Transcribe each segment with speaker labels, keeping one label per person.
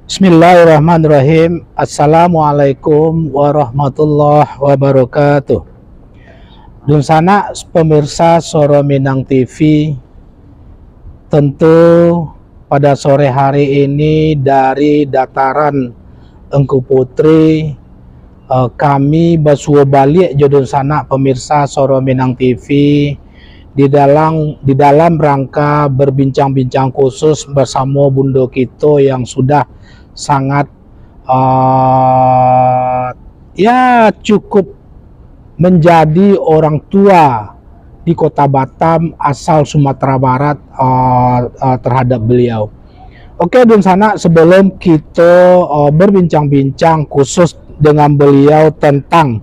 Speaker 1: Bismillahirrahmanirrahim. Assalamualaikum warahmatullahi wabarakatuh. Dun sana pemirsa Soro Minang TV, tentu pada sore hari ini dari dataran Engku Putri kami basuh balik jodun sana pemirsa Soro Minang TV di dalam rangka berbincang-bincang khusus bersama Bundo Kito yang sudah sangat ya cukup menjadi orang tua di Kota Batam asal Sumatera Barat terhadap beliau. Oke, dan sana sebelum kita berbincang-bincang khusus dengan beliau tentang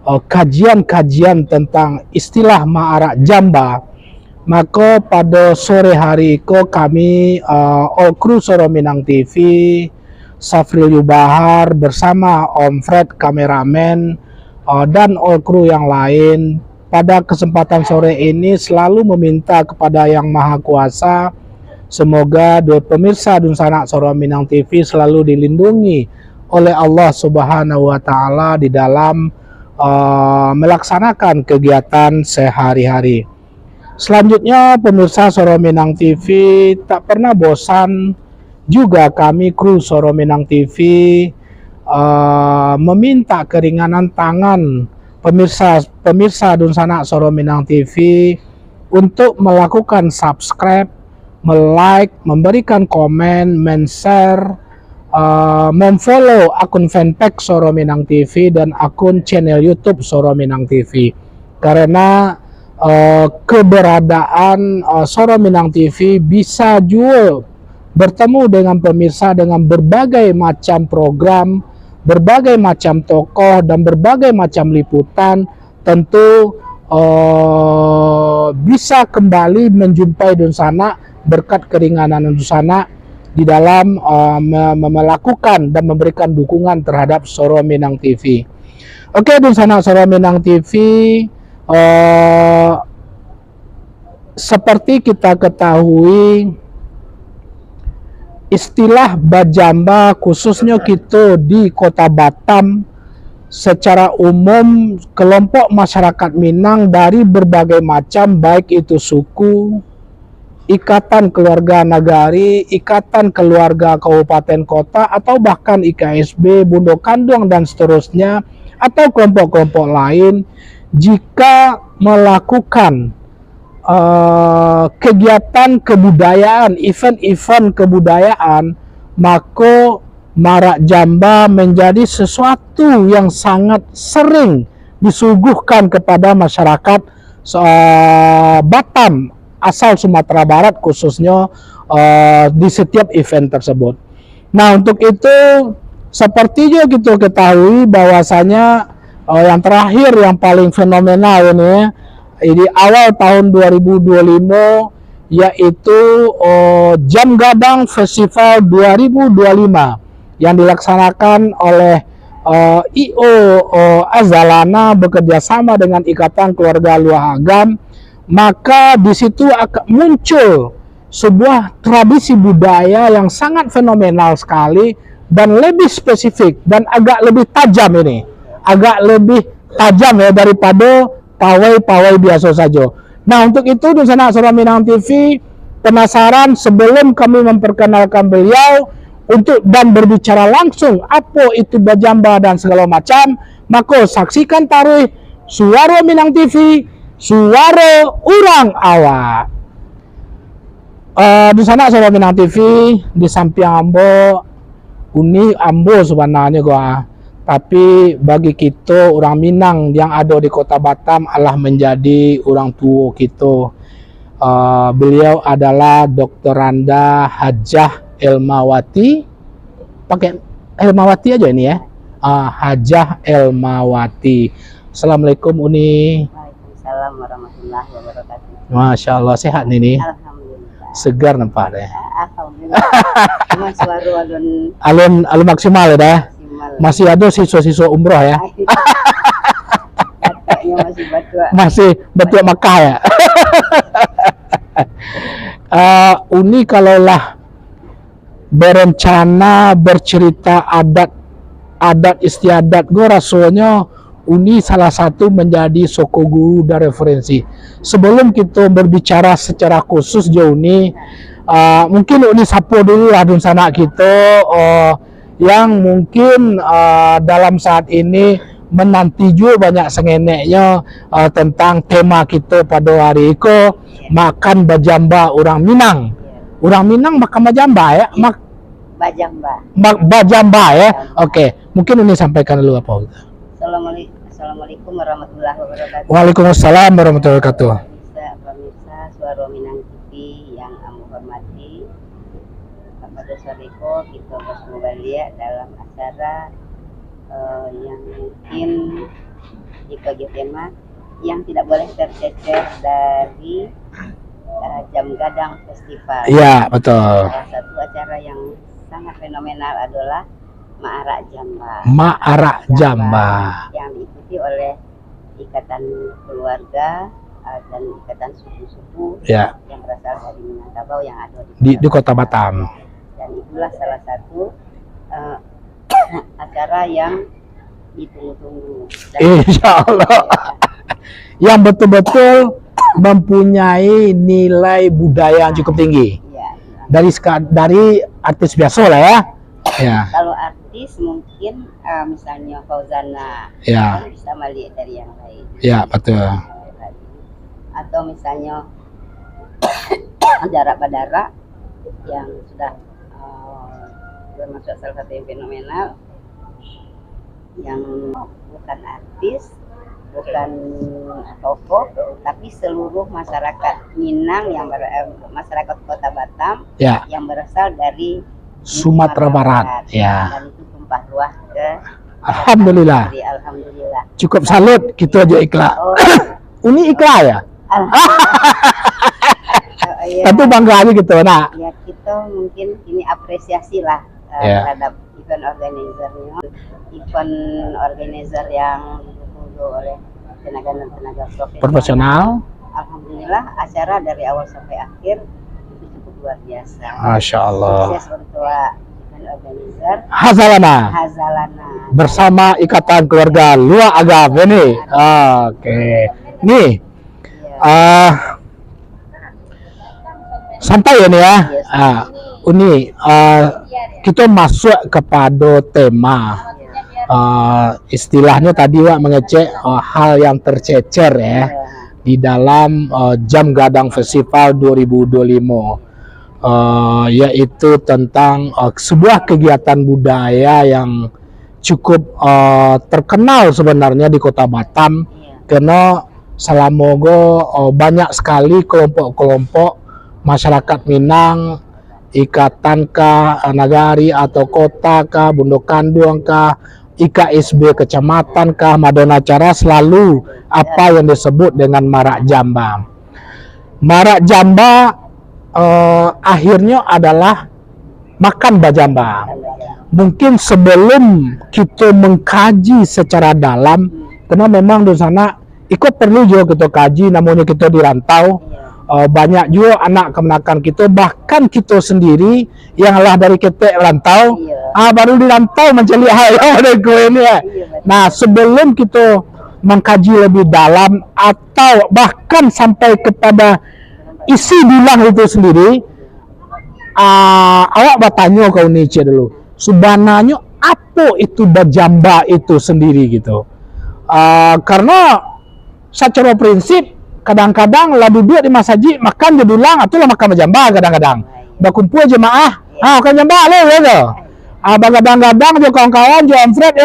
Speaker 1: kajian-kajian tentang istilah Ma'arak Jamba, maka pada sore hari itu kami all kru Soro Minang TV, Safril Yubahar bersama Om Fred kameramen dan all kru yang lain pada kesempatan sore ini selalu meminta kepada Yang Maha Kuasa semoga dua pemirsa Dun Sanak Soro Minang TV selalu dilindungi oleh Allah Subhanahu wa Ta'ala di dalam melaksanakan kegiatan sehari-hari. Selanjutnya pemirsa Soro Minang TV, tak pernah bosan juga kami kru Soro Minang TV meminta keringanan tangan pemirsa Dun Sanak Soro Minang TV untuk melakukan subscribe, like, memberikan komen, men-share, memfollow akun fanpage Soro Minang TV dan akun channel YouTube Soro Minang TV, karena keberadaan Soro Minang TV bisa juga bertemu dengan pemirsa dengan berbagai macam program, berbagai macam tokoh dan berbagai macam liputan. Tentu bisa kembali menjumpai Dun Sanak berkat keringanan Dun Sanak di dalam melakukan dan memberikan dukungan terhadap Soro Minang TV. Oke, Dun Sanak Soro Minang TV, seperti kita ketahui istilah Bajamba khususnya kita di Kota Batam secara umum kelompok masyarakat Minang dari berbagai macam, baik itu suku, ikatan keluarga nagari, ikatan keluarga kabupaten kota, atau bahkan IKSB, Bundo Kandung dan seterusnya, atau kelompok-kelompok lain, jika melakukan kegiatan kebudayaan, event-event kebudayaan, maka Ma'arak Jamba menjadi sesuatu yang sangat sering disuguhkan kepada masyarakat Batam asal Sumatera Barat khususnya di setiap event tersebut. Nah, untuk itu seperti juga kita ketahui bahwasanya yang terakhir yang paling fenomenal ini awal tahun 2025 yaitu Jam Gadang Festival 2025 yang dilaksanakan oleh IO Azalana bekerjasama dengan Ikatan Keluarga Luah Agam. Maka di situ akan muncul sebuah tradisi budaya yang sangat fenomenal sekali dan lebih spesifik dan agak lebih tajam ini, agak lebih tajam ya daripada pawai-pawai biasa saja. Nah, untuk itu Dun Sanak Soro Minang TV penasaran sebelum kami memperkenalkan beliau untuk dan berbicara langsung apa itu Bajamba dan segala macam, maka saksikan taruh Suara Minang TV, suara orang awak. Dun Sanak Soro Minang TV di samping ambo, uni ambo sebenarnya gua. Tapi bagi kita orang Minang yang ada di Kota Batam adalah menjadi orang tua kita. Beliau adalah Dr. Randa Hajah Elmawati. Pakai Elmawati aja ini ya. Hajah Elmawati. Assalamualaikum Uni.
Speaker 2: Waalaikumsalam warahmatullahi wabarakatuh.
Speaker 1: Masya Allah, sehat nih.
Speaker 2: Alhamdulillah.
Speaker 1: Segar nampak deh.
Speaker 2: Alhamdulillah. Cuma suara
Speaker 1: alun maksimal ya dah. Masih ada siswa-siswa umroh ya. Masih betul Makkah ya. Uni kalaulah berencana bercerita adat istiadat gue rasanya ini salah satu menjadi soko guru dan referensi. Sebelum kita berbicara secara khusus jauh ini, mungkin ini sapu dulu lah dun sana kita yang mungkin dalam saat ini menanti juga banyak sengeneknya tentang tema kita pada hari itu, makan bajamba orang Minang. Orang Minang makan bajamba ya,
Speaker 2: Bajamba.
Speaker 1: bajamba ya. Oke, mungkin ini sampaikan dulu apa gitu.
Speaker 2: Assalamualaikum warahmatullahi wabarakatuh.
Speaker 1: Waalaikumsalam warahmatullahi wabarakatuh.
Speaker 2: Pemirsa Suara Minang TV yang amu hormati, pada sore ini kita bersemoga lihat dalam acara yang mungkin dibagi tema yang tidak boleh tercecer dari Jam Gadang Festival.
Speaker 1: Iya, betul.
Speaker 2: Salah satu acara yang sangat fenomenal adalah Ma'arak Jamba.
Speaker 1: Ma'arak Jamba.
Speaker 2: Yang diikuti oleh ikatan keluarga dan ikatan suku-suku
Speaker 1: Ya.
Speaker 2: yang berasal dari Minangkabau yang ada
Speaker 1: Di Kota Batam.
Speaker 2: Dan itulah salah satu acara yang ditunggu-tunggu.
Speaker 1: Insya Allah. Yang betul-betul mempunyai nilai budaya yang cukup tinggi.
Speaker 2: Ya,
Speaker 1: Dari artis biasa lah ya. Ya.
Speaker 2: kalau artis mungkin misalnya Fauzana,
Speaker 1: Ya.
Speaker 2: kan bisa melihat dari yang lain.
Speaker 1: Ya, betul.
Speaker 2: Atau misalnya Dara Badara yang sudah termasuk salah satu yang fenomenal, yang bukan artis, bukan tokoh, tapi seluruh masyarakat Minang yang masyarakat Kota Batam
Speaker 1: Ya.
Speaker 2: yang berasal dari
Speaker 1: Sumatera Barat. Ya.
Speaker 2: Dan itu tumpah ruah ke
Speaker 1: Alhamdulillah.
Speaker 2: Jadi, alhamdulillah.
Speaker 1: Cukup salut kita aja ikhlas.
Speaker 2: Oh,
Speaker 1: Ini ikhlas ya.
Speaker 2: iya.
Speaker 1: Tentu bangga aja gitu. Nah,
Speaker 2: Ya kita mungkin ini apresiasi lah
Speaker 1: Ya.
Speaker 2: terhadap event organizernya, event organizer yang didukung oleh tenaga dan tenaga
Speaker 1: profesional.
Speaker 2: Alhamdulillah acara dari awal sampai akhir itu cukup luar biasa.
Speaker 1: Masya Allah.
Speaker 2: Sukses untuk event organizer
Speaker 1: Hazalana.
Speaker 2: Hazalana.
Speaker 1: Bersama Ikatan Keluarga Luar Agam ini. Oke. Nih,
Speaker 2: Ya.
Speaker 1: santai ya nih ya. Ini kita masuk kepada tema. Istilahnya tadi Wak mengecek hal yang tercecer ya di dalam Jam Gadang Festival 2025. Yaitu tentang sebuah kegiatan budaya yang cukup terkenal sebenarnya di Kota Batam, karena selama banyak sekali kelompok-kelompok masyarakat Minang, ikatan kah, nagari atau kota kah, Bundokanduang kah, IKSB kecamatan kah, Madona acara selalu apa yang disebut dengan Marak Jamba. Marak Jamba akhirnya adalah makan bajamba. Mungkin sebelum kita mengkaji secara dalam, karena memang di sana ikut perlu juga kita kaji, namanya kita di rantau, banyak juga anak kemenakan kita, bahkan kita sendiri yang lah dari ketek rantau, baru di rantau mencari hal yang ada ini ya. Nah, sebelum kita mengkaji lebih dalam atau bahkan sampai kepada isi bilang itu sendiri, awak bertanya kau Nice dulu, sebenarnya apa itu bajamba itu sendiri gitu. Karena secara prinsip kadang-kadang lah duduk di masjid makan jedulang atau lah makan bajamba kadang-kadang. Berkumpul jemaah, makan jamba le gitu. Kadang-kadang jo kawan-kawan jo amfred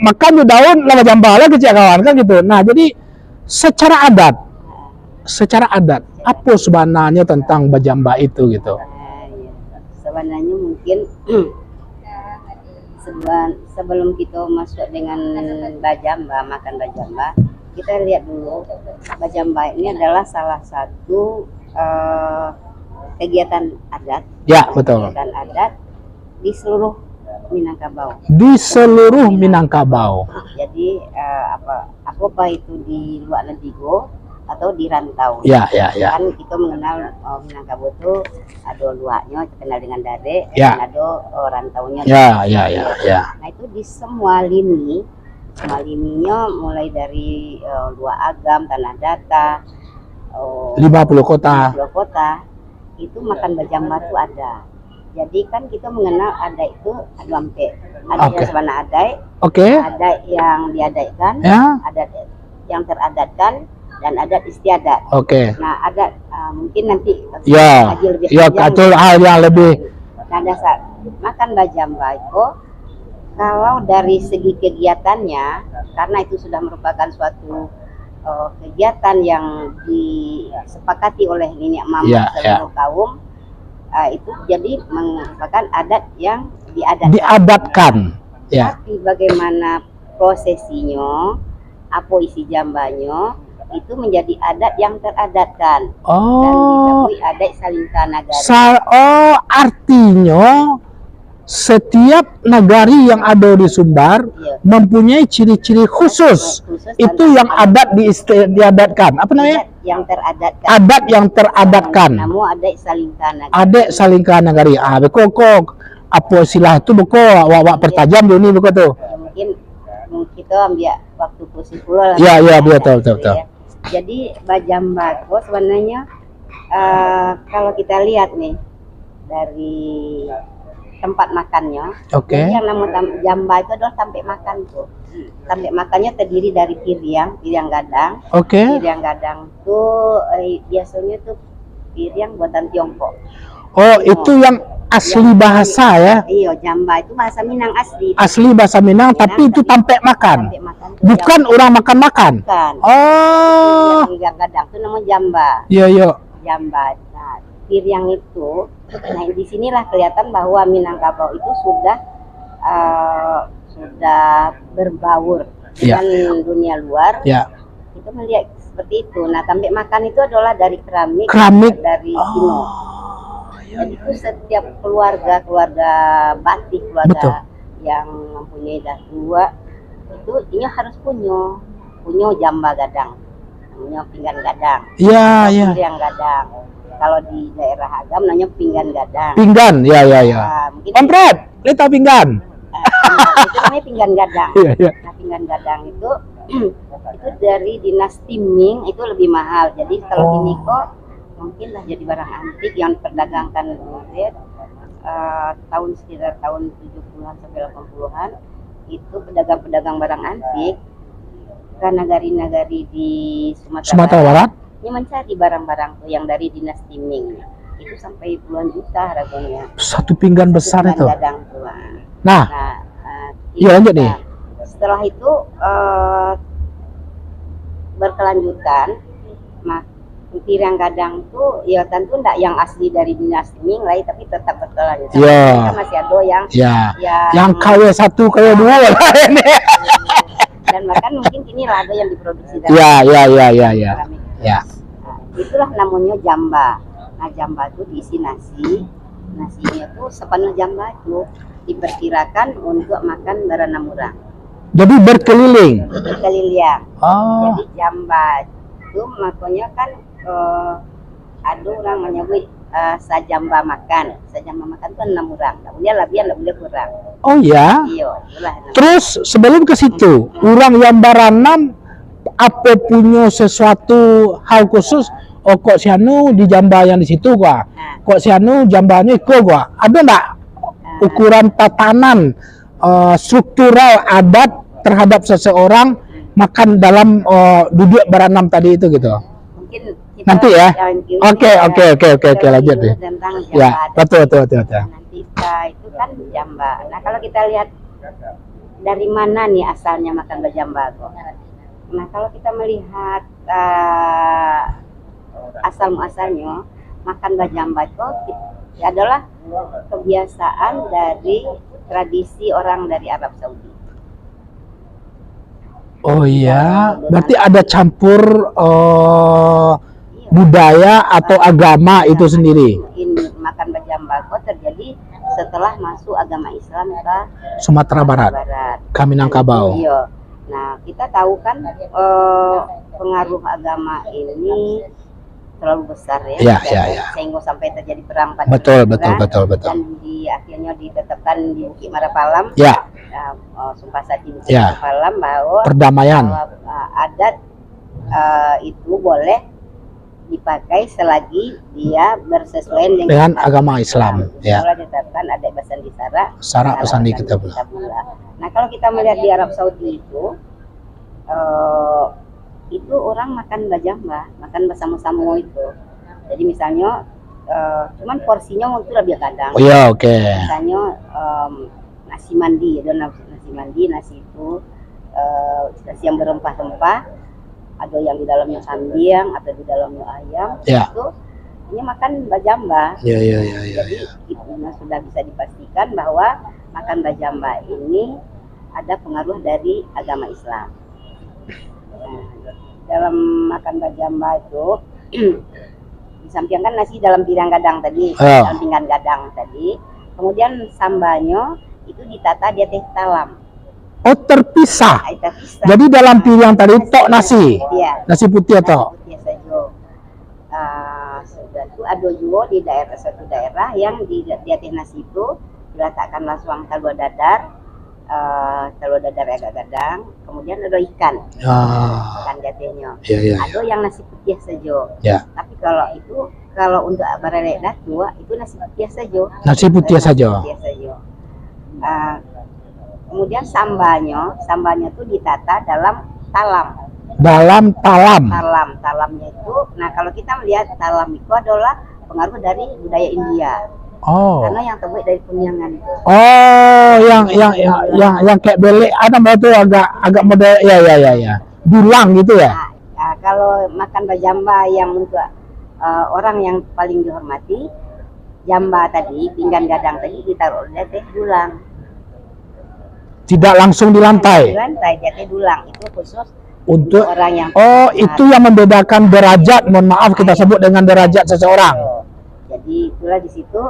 Speaker 1: makan jo daun lah bajamba lah kecil kawan kan gitu. Nah, jadi secara adat apa sebenarnya tentang bajamba itu gitu.
Speaker 2: Sebenarnya mungkin sebelum kita masuk dengan bajamba, makan bajamba, kita lihat dulu bajamba ini adalah salah satu kegiatan adat.
Speaker 1: Ya, betul.
Speaker 2: Kegiatan adat di seluruh Minangkabau.
Speaker 1: Di seluruh Minangkabau.
Speaker 2: Jadi apa itu di luar Ledigo, atau di rantau.
Speaker 1: Ya, ya, ya.
Speaker 2: Kan kita mengenal Minangkabau itu ada luaknya terkenal dengan dare,
Speaker 1: Ya.
Speaker 2: dan ada rantaunya.
Speaker 1: Ya, ya, ya, ya.
Speaker 2: Nah itu di semua lininya mulai dari luak agam, tanah data,
Speaker 1: 50 kota.
Speaker 2: 50 kota itu makan bajamba itu ada. Jadi kan kita mengenal adat itu ada sampai ada
Speaker 1: Oke.
Speaker 2: yang sebenarnya adat,
Speaker 1: Oke.
Speaker 2: ada yang diadatkan,
Speaker 1: Ya.
Speaker 2: ada yang teradatkan, dan adat istiadat.
Speaker 1: Oke.
Speaker 2: Nah adat mungkin nanti
Speaker 1: Ya.
Speaker 2: kaji lebih
Speaker 1: Ya,
Speaker 2: panjang.
Speaker 1: itu hal yang lebih.
Speaker 2: Nah dasar makan bajamba itu kalau dari segi kegiatannya, karena itu sudah merupakan suatu kegiatan yang disepakati oleh nenek mama
Speaker 1: Ya,
Speaker 2: seluruh kaum, itu jadi merupakan adat yang diadatkan.
Speaker 1: Diadatkan. Ya.
Speaker 2: Tapi bagaimana prosesinya, apa isi jambanya, itu menjadi adat yang teradatkan dan
Speaker 1: Oh.
Speaker 2: disebut adat Salingka Nagari.
Speaker 1: Oh, artinya setiap nagari yang ada di Sumbar
Speaker 2: Iya.
Speaker 1: mempunyai ciri-ciri khusus. Itu yang adat diadatkan. Apa namanya?
Speaker 2: Adat yang teradatkan.
Speaker 1: Adat yang teradatkan.
Speaker 2: Namun adat Salingka Nagari.
Speaker 1: Adat Salingka Nagari. Beko apa istilah itu beko wak pertajam ini beko tuh.
Speaker 2: Ya, mungkin kita ambil waktu khusus pula lah.
Speaker 1: Iya, iya, betul,
Speaker 2: Gitu
Speaker 1: betul.
Speaker 2: ya. Jadi bajamba itu sebenarnya kalau kita lihat nih dari tempat makannya,
Speaker 1: Oke.
Speaker 2: jadi yang nama jamba itu adalah sampai makan tuh. Sampai makannya terdiri dari piring gadang.
Speaker 1: Oke.
Speaker 2: Piring gadang tuh biasanya tuh piring buatan Tiongkok.
Speaker 1: Oh, itu yang asli bahasa ya.
Speaker 2: Iya, jamba itu bahasa Minang asli.
Speaker 1: Asli bahasa Minang, tapi itu tampe makan.
Speaker 2: Sampai makan tuh
Speaker 1: Bukan orang makan-makan.
Speaker 2: bukan.
Speaker 1: Oh.
Speaker 2: Piring gadang itu namanya jamba.
Speaker 1: Iya, iya.
Speaker 2: Jamba. Nah, piring itu, nah di sinilah kelihatan bahwa Minangkabau itu sudah berbaur
Speaker 1: Ya.
Speaker 2: dengan dunia luar.
Speaker 1: Ya.
Speaker 2: Kita melihat seperti itu. Nah, sampai makan itu adalah dari keramik,
Speaker 1: Keramik.
Speaker 2: dari Cina.
Speaker 1: Oh.
Speaker 2: Jadi itu setiap keluarga batik,
Speaker 1: Betul.
Speaker 2: keluarga yang mempunyai dah tua itu dia harus punya jamba gadang, namanya pinggan gadang.
Speaker 1: Iya, iya.
Speaker 2: Piring gadang. Kalau di daerah Agam namanya pinggan gadang.
Speaker 1: Pinggan. Ya, ya, ya.
Speaker 2: Nah, mungkin
Speaker 1: Kompret, kita pinggan.
Speaker 2: itu namanya pinggan gadang.
Speaker 1: Iya, iya.
Speaker 2: Nah, pinggan gadang itu itu dari dinasti Ming itu lebih mahal. Jadi kalau
Speaker 1: Oh.
Speaker 2: ini kok mungkin lah jadi barang antik yang diperdagangkan tahun sekitar tahun 70-an sampai 80-an itu pedagang-pedagang barang antik ke nagari-nagari di
Speaker 1: Sumatera Barat.
Speaker 2: ini mencari barang-barang tuh yang dari dinasti Ming itu sampai puluhan juta harganya.
Speaker 1: Satu pinggan besar
Speaker 2: Pinggan
Speaker 1: itu.
Speaker 2: gadang tuh.
Speaker 1: Nah, iya, lanjut nih.
Speaker 2: Setelah itu berkelanjutan, piring gadang tuh ya tentu enggak yang asli dari dinasti Ming lah, tapi tetap berkelanjutan.
Speaker 1: Iya.
Speaker 2: Kita masih ada yang
Speaker 1: Ya. Yang KW1, KW2 lah ini.
Speaker 2: dan bahkan mungkin kini lah ada yang diproduksi dari
Speaker 1: Ya, ya, ya, ya, ya.
Speaker 2: keramik.
Speaker 1: Ya.
Speaker 2: Nah, itulah namanya jamba. Nah, jamba itu diisi nasi. Nasinya tuh sepenuh jamba itu diperkirakan untuk makan berenam orang.
Speaker 1: Jadi berkeliling.
Speaker 2: Berkeliling.
Speaker 1: Oh.
Speaker 2: Jadi jamba itu makanya kan ada orang menyebut sajamba makan. Sajamba makan itu 6 orang. Nggak boleh lebih, nggak boleh kurang.
Speaker 1: Oh ya.
Speaker 2: Iya, itulah namanya.
Speaker 1: Terus sebelum ke situ, orang yang baranam apa punya sesuatu hal khusus? Oh, kok si anu di jamba yang di situ gua.
Speaker 2: Nah,
Speaker 1: Kok si anu jambanya iko gua. Ada enggak ukuran tatanan struktural adat terhadap seseorang makan dalam duduk berenam tadi itu gitu?
Speaker 2: mungkin kita
Speaker 1: Nanti ya. Oke, lanjut deh.
Speaker 2: Tentang jamba
Speaker 1: Ya,
Speaker 2: adat.
Speaker 1: betul.
Speaker 2: Nanti itu kan jamba. Nah, kalau kita lihat dari mana nih asalnya makan bajamba kok. Nah, kalau kita melihat asal-muasalnya makan bajamba itu adalah kebiasaan dari tradisi orang dari Arab Saudi.
Speaker 1: Oh iya, berarti ada campur budaya atau agama itu sendiri.
Speaker 2: Ini makan bajamba kok terjadi setelah masuk agama Islam ke
Speaker 1: Sumatera Barat,
Speaker 2: Barat.
Speaker 1: Minangkabau.
Speaker 2: Iya. Nah, kita tahu kan pengaruh agama ini terlalu besar ya,
Speaker 1: Ya, ya, ya.
Speaker 2: sehingga sampai terjadi perang pada
Speaker 1: Betul,
Speaker 2: Jayapura,
Speaker 1: betul, betul, betul.
Speaker 2: dan akhirnya ditetapkan di Bukit Marapalam,
Speaker 1: Ya,
Speaker 2: Sumpah Sakti Bukit
Speaker 1: Ya.
Speaker 2: Marapalam bahwa
Speaker 1: perdamaian.
Speaker 2: adat itu boleh dipakai selagi dia bersesuaian
Speaker 1: Dengan agama Islam. Ya.
Speaker 2: Itulah ditetapkan adat Basandi Sara,
Speaker 1: Syarak Basandi
Speaker 2: Basandi
Speaker 1: Kitabullah.
Speaker 2: Kitabullah. Nah, kalau kita melihat di Arab Saudi itu orang makan bajamba, makan bersama-sama itu. Jadi misalnya cuman porsinya itu lebih kadang.
Speaker 1: Oh ya, oke.
Speaker 2: Misalnya nasi mandi, ada nasi mandi, nasi itu nasi yang berempah-rempah, ada yang di dalamnya kambing atau di dalamnya ayam.
Speaker 1: Ya.
Speaker 2: Itu ini makan bajamba.
Speaker 1: Ya, ya, ya, ya.
Speaker 2: Jadi itu sudah bisa dipastikan bahwa makan bajamba ini ada pengaruh dari agama Islam. Nah, dalam makan bajamba itu disampingkan nasi dalam piring gadang tadi, dalam pinggan gadang tadi. Kemudian sambalnya itu ditata di atas talam.
Speaker 1: Oh, terpisah.
Speaker 2: Terpisah.
Speaker 1: Jadi dalam piring tadi tok nasi.
Speaker 2: Iya.
Speaker 1: Nasi putih atau?
Speaker 2: Putih saja. Sudah itu ada juga di satu daerah yang di atas nasi itu diletakkan langsung telur dadar agak gadang, kemudian ada ikan jatihnya.
Speaker 1: Ya, ya,
Speaker 2: Ada yang nasi putih saja.
Speaker 1: Ya.
Speaker 2: Tapi kalau untuk barale datua itu nasi putih saja.
Speaker 1: Nasi putih saja.
Speaker 2: Kemudian sambalnya itu ditata dalam talam.
Speaker 1: Dalam talam.
Speaker 2: Talamnya itu, nah kalau kita melihat talam itu adalah pengaruh dari budaya India.
Speaker 1: Oh.
Speaker 2: Karena yang terbuat dari kunyangan itu.
Speaker 1: Oh, yang kayak belek ada itu agak model ya. Dulang gitu ya.
Speaker 2: Nah, kalau makan bajamba yang untuk orang yang paling dihormati, jamba tadi, pinggan gadang tadi ditaruh di atas dulang.
Speaker 1: Tidak langsung di lantai.
Speaker 2: Di lantai, di atas dulang itu khusus
Speaker 1: untuk
Speaker 2: orang yang
Speaker 1: itu yang membedakan derajat. Mohon maaf kita sebut dengan derajat seseorang.
Speaker 2: Jadi itulah di situ.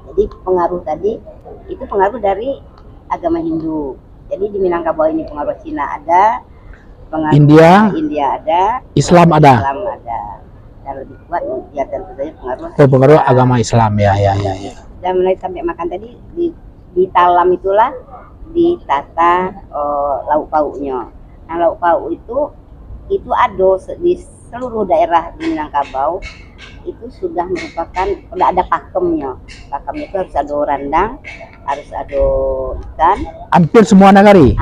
Speaker 2: Jadi pengaruh tadi itu pengaruh dari agama Hindu. Jadi di Minangkabau ini pengaruh Cina ada, pengaruh India ada,
Speaker 1: Islam ada.
Speaker 2: Dan lebih kuat ya tentu saja
Speaker 1: pengaruh agama Islam ya.
Speaker 2: Dan mulai sampai makan tadi di talam itulah ditata lauk pauknya. Nah, lauk pauk itu ada di seluruh daerah di Minangkabau. Itu sudah merupakan, udah ada pakemnya. Pakemnya itu harus ada rendang, harus ada ikan.
Speaker 1: Hampir semua negari.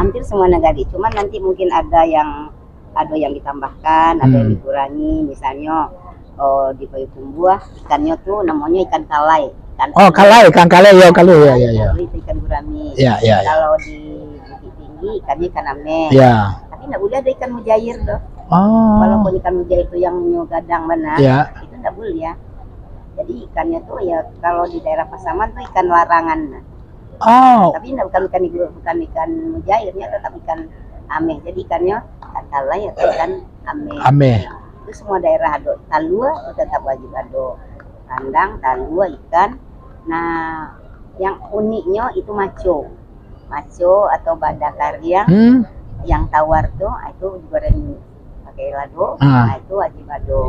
Speaker 2: Cuman nanti mungkin ada yang ditambahkan, ada yang dikurangi. Misalnya di Payakumbuh ikannya tuh namanya ikan kalai.
Speaker 1: Ikan kalai ya.
Speaker 2: Itu ikan gurami.
Speaker 1: Ya.
Speaker 2: Kalau di Bukit Tinggi ikannya ikan ame.
Speaker 1: Ya.
Speaker 2: Tapi nggak boleh ada ikan mujair doh.
Speaker 1: Oh.
Speaker 2: Walaupun ikan mujair itu yang gadang benar, itu nggak boleh ya. Jadi ikannya tuh ya kalau di daerah Pasaman tuh ikan larangan.
Speaker 1: Oh.
Speaker 2: Tapi bukan ikan mujairnya, tetap ikan ameh. Jadi ikannya ikan kalai atau ikan ameh. Itu semua daerah ada. Talua tetap wajib ada. Rendang, talua, ikan. Nah, yang uniknya itu maco atau badakar yang tawar tuh itu digoreng pakai lado. Nah, itu wajib ada.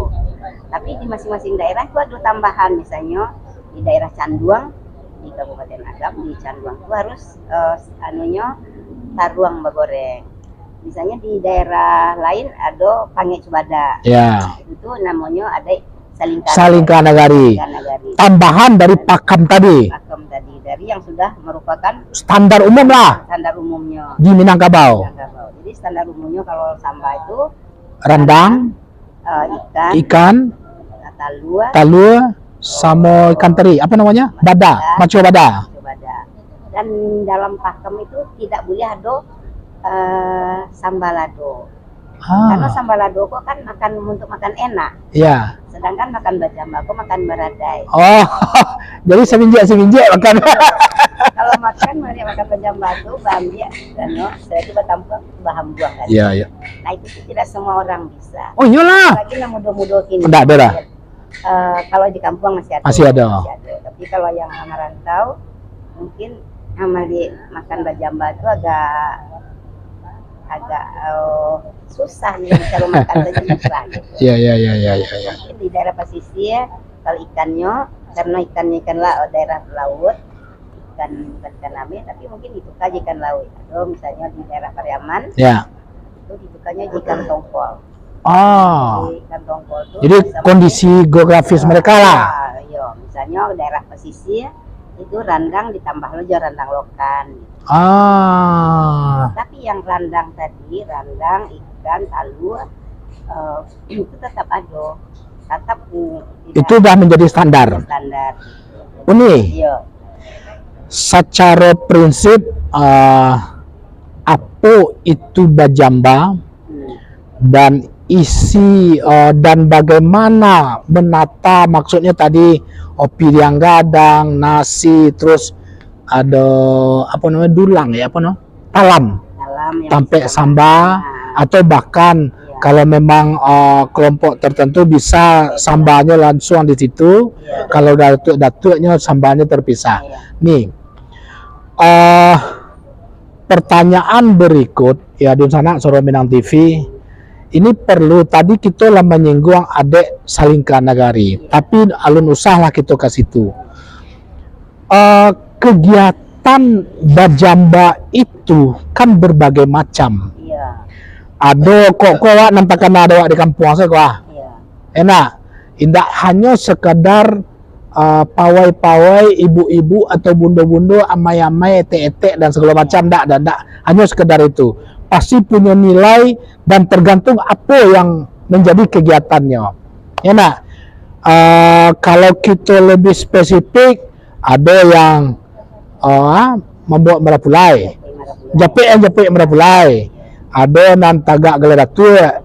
Speaker 2: Tapi di masing-masing daerah itu ada tambahan. Misalnya di daerah Canduang di Kabupaten Agam, di Canduang itu harus taruang bagoreng. Misalnya di daerah lain ada pange cubada.
Speaker 1: Ya.
Speaker 2: Itu namanya ada
Speaker 1: Salingka Nagari. Tambahan dari pakem tadi.
Speaker 2: Dari yang sudah merupakan
Speaker 1: standar umum lah.
Speaker 2: Standar umumnya
Speaker 1: di Minangkabau.
Speaker 2: Jadi standar umumnya kalau sambal itu
Speaker 1: rendang, ikan, talua, sama ikan teri. Apa namanya? Maco bada. Dan
Speaker 2: dalam pakem itu tidak boleh ada sambalado. Karena sambalado kok kan untuk makan enak.
Speaker 1: Iya.
Speaker 2: Sedangkan makan bajamba kok makan beradai.
Speaker 1: Oh, jadi seminjek makan.
Speaker 2: Kalau makan bajamba itu bambi dan setelah itu batampung bahan buang kan.
Speaker 1: Iya.
Speaker 2: Nah itu tidak semua orang bisa.
Speaker 1: Oh iyalah.
Speaker 2: Lagi yang muda-muda kini.
Speaker 1: Enggak beda.
Speaker 2: Kalau di kampung masih ada.
Speaker 1: Masih ada.
Speaker 2: Tapi kalau yang merantau mungkin amali makan bajamba itu agak agak susah nih kalau makan saja susah gitu.
Speaker 1: Iya, iya, iya, iya, iya, iya.
Speaker 2: Mungkin di daerah pesisir kalau ikannya karena ikannya ikan daerah laut, ikan bukan ikan ame tapi mungkin itu saja ikan laut. Atau misalnya di daerah Pariaman
Speaker 1: Ya.
Speaker 2: itu ditukanya ikan tongkol.
Speaker 1: Oh.
Speaker 2: Jadi ikan tongkol itu
Speaker 1: Jadi
Speaker 2: bisa
Speaker 1: kondisi geografis mereka lah.
Speaker 2: iya, misalnya daerah pesisir itu randang ditambah lojo randang lokan.
Speaker 1: Ah.
Speaker 2: Tapi yang randang tadi, randang ikan talur itu tetap ada, tetap
Speaker 1: Itu sudah menjadi standar.
Speaker 2: standar.
Speaker 1: Ini
Speaker 2: Iya,
Speaker 1: secara prinsip apa itu bajamba dan isi dan bagaimana menata, maksudnya tadi pilihan gadang, nasi, terus ada apa namanya dulang ya, apa namanya talam,
Speaker 2: dalam yang
Speaker 1: sampai
Speaker 2: bisa
Speaker 1: sambal,
Speaker 2: makan.
Speaker 1: atau bahkan kalau memang kelompok tertentu bisa sambalnya langsung di situ.
Speaker 2: Iya.
Speaker 1: Kalau datuk-datuknya sambalnya terpisah.
Speaker 2: Iya.
Speaker 1: Nih, pertanyaan berikut ya di sana Suara Minang TV. Ini perlu, tadi kita lah menyinggung adek Salingka Nagari, tapi alun usaha lah kita ke situ. Kegiatan bajamba itu kan berbagai macam.
Speaker 2: Iya,
Speaker 1: Ada kok nampakkan ada wak di kampung saya kok.
Speaker 2: iya,
Speaker 1: Enak, tidak hanya sekadar pawai-pawai ibu-ibu atau bunda-bunda amai-amai etek-etek dan segala macam, tidak hanya sekedar itu. Pasti punya nilai dan tergantung apa yang menjadi kegiatannya. Enak. Kalau kita lebih spesifik, ada yang membuat merapulai, japik merapulai, ada nan tagak geledatua,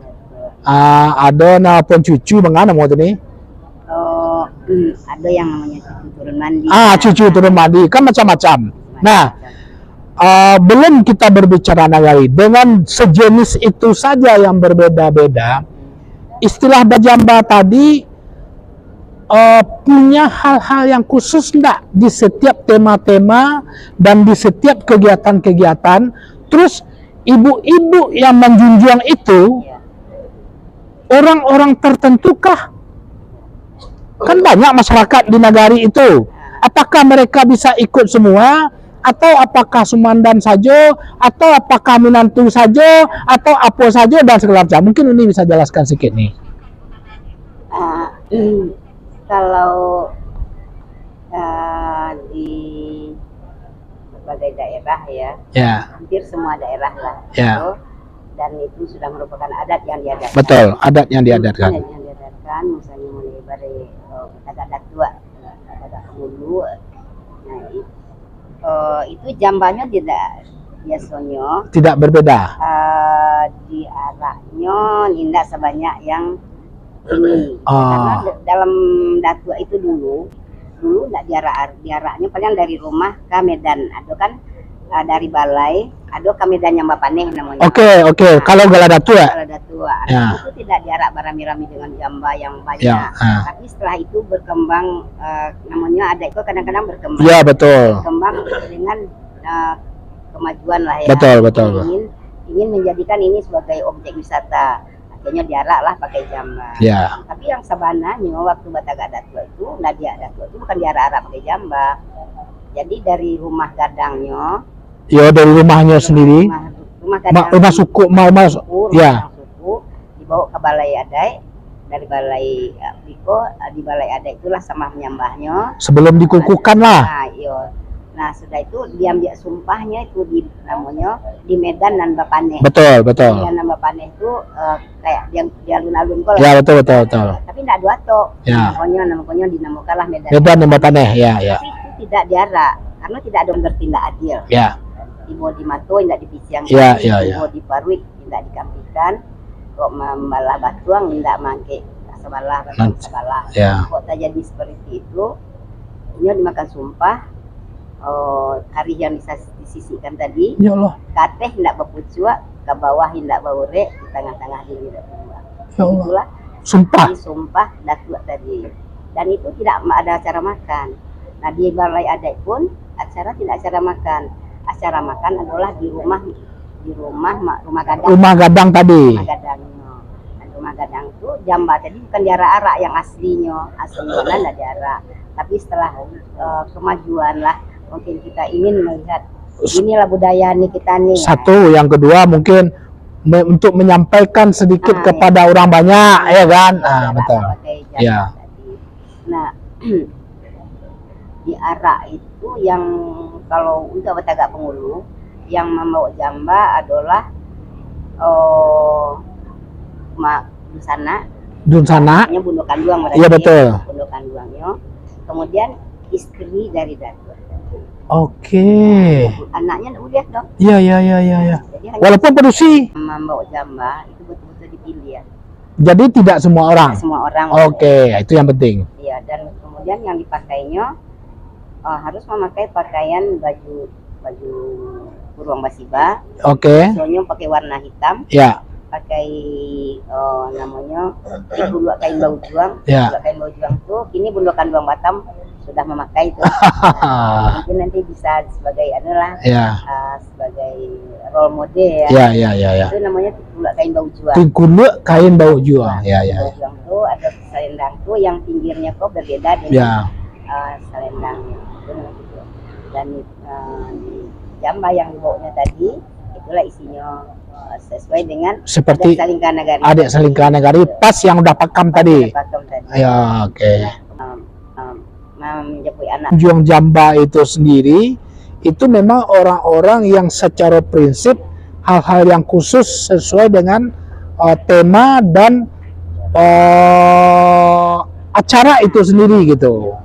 Speaker 1: ada na pencucu mengana mau tu ni.
Speaker 2: ada yang namanya cucu turun mandi.
Speaker 1: Cucu turun mandi kan macam-macam. Nah, belum kita berbicara nagari dengan sejenis itu saja yang berbeda-beda. Istilah bajamba tadi punya hal-hal yang khusus enggak di setiap tema-tema dan di setiap kegiatan-kegiatan. Terus ibu-ibu yang menjunjung itu
Speaker 2: Iya.
Speaker 1: orang-orang tertentukah? Kan banyak masyarakat di nagari itu. Apakah mereka bisa ikut semua? Atau apakah Sumandan saja? Atau apakah Minantu saja? Atau apa saja dan segala macam? Mungkin ini bisa jelaskan sedikit nih.
Speaker 2: Kalau di berbagai daerah ya,
Speaker 1: Ya,
Speaker 2: hampir semua daerah lah.
Speaker 1: Ya.
Speaker 2: Gitu. Dan itu sudah merupakan adat yang diadakan.
Speaker 1: betul. Adat yang diadatkan.
Speaker 2: Adat yang diadakan, misalnya mulai dari kata tua, kata hulu. Nah, itu jambanya tidak biasanya
Speaker 1: Tidak berbeda.
Speaker 2: di arahnya tidak sebanyak yang ini.
Speaker 1: Ah.
Speaker 2: Karena dalam datua itu dulu tidak diaraknya paling dari rumah ke Medan. Ada kan dari balai, ada ke Medan yang Bapaneh namanya.
Speaker 1: Oke. Kalau Galadatu ya?
Speaker 2: Kalau datua,
Speaker 1: Ya.
Speaker 2: itu tidak diarak barami-rami dengan jamba yang banyak.
Speaker 1: Ya,
Speaker 2: Tapi setelah itu berkembang, namanya ada itu kadang-kadang berkembang.
Speaker 1: Ya, betul.
Speaker 2: Berkembang dengan kemajuan lah ya.
Speaker 1: Betul.
Speaker 2: Ingin menjadikan ini sebagai objek wisata. Akhirnya diarak lah pakai jamba.
Speaker 1: Ya.
Speaker 2: Tapi yang sebenarnya waktu Bataga Datua itu, Nadia Datua itu bukan diarak-arak pakai jamba. Jadi dari rumah gadangnya,
Speaker 1: Ya, dari rumahnya sendiri.
Speaker 2: rumah gadang,
Speaker 1: Rumah suku mau masuk.
Speaker 2: suku,
Speaker 1: Ya.
Speaker 2: rumah suku, dibawa ke balai adai. Dari balai Piko, di balai adai itulah sama penyambahnya.
Speaker 1: Sebelum dikukuhkan lah.
Speaker 2: Nah, iya. Nah, sudah itu diambil sumpahnya itu di namanya di Medan dan Bapaneh.
Speaker 1: Betul.
Speaker 2: Medan dan Bapaneh itu kayak di alun-alun kok.
Speaker 1: Ya, betul.
Speaker 2: Tapi tidak dua tok.
Speaker 1: Ya.
Speaker 2: Namanya dinamakanlah Medan.
Speaker 1: Medan yang Bapaneh, ya.
Speaker 2: Tapi itu tidak diarak karena tidak ada yang bertindak adil.
Speaker 1: Ya.
Speaker 2: Ibu di Mato tidak dipiciang.
Speaker 1: Ya.
Speaker 2: Ibu di Parwik tidak dikampikan. Kok membalah batuang tidak mangke sebalah sebalah.
Speaker 1: Ya.
Speaker 2: Kok terjadi seperti itu, ini dimakan sumpah. Hari yang disisihkan tadi,
Speaker 1: Ya Allah.
Speaker 2: kateh tidak berpucua, ke bawah tidak baure, di tengah-tengah diri tidak berubah.
Speaker 1: Ya Allah.
Speaker 2: Itulah
Speaker 1: Sumpah.
Speaker 2: di sumpah datua tadi. Dan itu tidak ada acara makan. Nah, di balai adat pun tidak acara makan. Acara makan adalah di rumah di rumah gadang.
Speaker 1: Rumah gadang tadi.
Speaker 2: Rumah gadangnya. Dan rumah gadang itu jamba tadi bukan diarak-arak yang aslinya tidak diarak. Tapi setelah kemajuan lah, mungkin kita ingin melihat inilah budaya nih kita nih.
Speaker 1: Satu, yang kedua mungkin untuk menyampaikan sedikit kepada orang banyak, ya kan? Nah, betul. Ya.
Speaker 2: Nah, diarak itu yang kalau untuk Batagak Pengulu yang membawa jamba adalah
Speaker 1: Dunsana.
Speaker 2: Bundo Kanduang.
Speaker 1: Iya betul.
Speaker 2: Bundo Kanduangnya. Kemudian istri dari Datuk.
Speaker 1: Oke.
Speaker 2: Anaknya udah dong.
Speaker 1: Iya.
Speaker 2: Jadi
Speaker 1: Walaupun produksi
Speaker 2: membawa jamba itu betul-betul dipilih ya.
Speaker 1: jadi tidak semua orang.
Speaker 2: Semua orang.
Speaker 1: Oke, itu yang penting.
Speaker 2: Iya, dan kemudian yang dipakainya harus memakai pakaian baju Puruang Basiba.
Speaker 1: Oke.
Speaker 2: Soalnya pakai warna hitam.
Speaker 1: Ya.
Speaker 2: Pakai namanya bulu kain bau juang.
Speaker 1: Ya.
Speaker 2: Bulu kain bau juang tuh kini Bundo Kanduang Batam sudah memakai itu. Mungkin nanti bisa sebagai adalah sebagai role model ya.
Speaker 1: Ya.
Speaker 2: Itu namanya bulu kain bau juang.
Speaker 1: Tingkuluk kain bau juang. Ya.
Speaker 2: Bau juang tuh ada selendang tuh yang pinggirnya kok berbeda dengan selendangnya. Dan di jamba yang dibawanya tadi itulah isinya sesuai dengan
Speaker 1: seperti adik Salingka Nagari pas yang udah pakam tadi. Ya, oke.
Speaker 2: Menjemput anak
Speaker 1: Juang jamba itu sendiri itu memang orang-orang yang secara prinsip hal-hal yang khusus sesuai dengan tema dan acara itu sendiri gitu.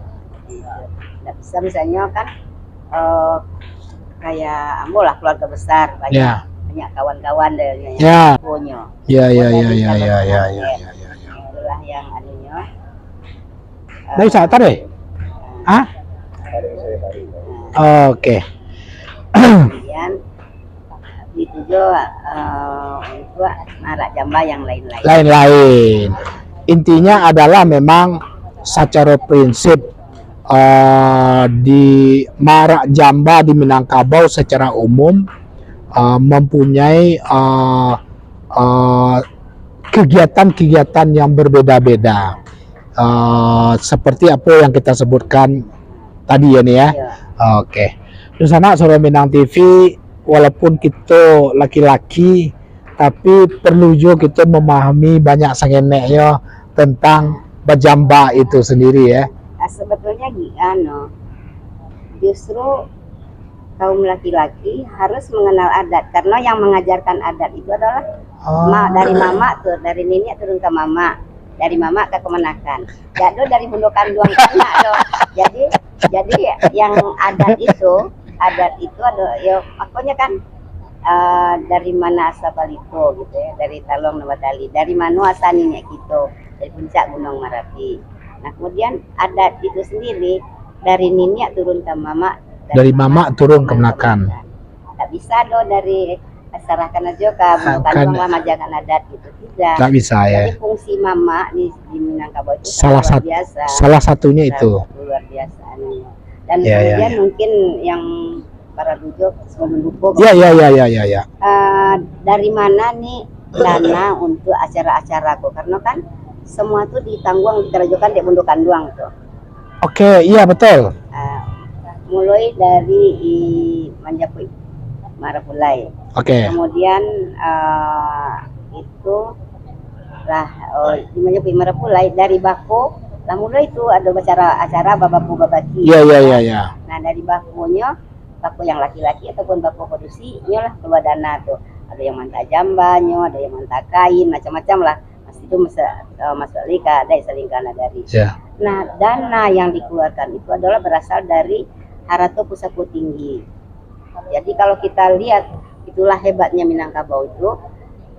Speaker 2: Nggak bisa misalnya kan kayak ambo lah keluarga besar banyak kawan-kawan dari punya. Ya. Itulah yang anunya.
Speaker 1: Dari saat tadi? Oke.
Speaker 2: Kemudian itu juga untuk marak jamba yang lain-lain.
Speaker 1: Intinya adalah memang secara prinsip di marak jamba di Minangkabau secara umum mempunyai kegiatan-kegiatan yang berbeda-beda. Seperti apa yang kita sebutkan tadi ya nih ya. Oke. Di sana Suara Minang TV walaupun kita laki-laki tapi perlu juga kita memahami banyak sangeneknya tentang bajamba itu sendiri ya.
Speaker 2: Sebetulnya justru kaum laki-laki harus mengenal adat karena yang mengajarkan adat itu adalah dari mama tuh, dari nenek turun ke mama. Dari mama ke kemenakan, jatuh dari Bundo Kanduang anak loh. Jadi yang adat itu ada ya makanya kan dari mana asal baliko gitu ya, dari Talong Nabatali, dari mana asal nenek kita, dari puncak Gunung Merapi. Nah kemudian adat itu sendiri dari nenek turun ke mama,
Speaker 1: dari mama turun ke kemenakan.
Speaker 2: Nggak bisa loh dari serahkan aja ke Bundo Kanduang lah majakan adat gitu, tidak.
Speaker 1: Nggak bisa ya.
Speaker 2: Jadi fungsi mama di Minangkabau itu
Speaker 1: salah satunya itu
Speaker 2: luar biasa. Dan kemudian mungkin yang para duduk semua mendukung.
Speaker 1: Ya.
Speaker 2: Dari mana nih dana untuk acara-acara kok? Karena kan semua tuh ditanggung dikerajukan di Bundo Kanduang tuh.
Speaker 1: Oke, iya betul.
Speaker 2: Mulai dari Manjapui Marapulai. Kemudian itu lah di Manjapui Marapulai dari Bako lah mulai itu ada acara babaku babaki.
Speaker 1: Iya.
Speaker 2: Nah dari bakunya bako yang laki-laki ataupun bako produksinya lah keluar dana tuh. Ada yang mantap jambanya, ada yang mantap kain, macam-macam lah. Mas itu masuk lika ada Salingka Nagari. Nah dana yang dikeluarkan itu adalah berasal dari Harato Pusako Tinggi. Jadi kalau kita lihat itulah hebatnya Minangkabau itu.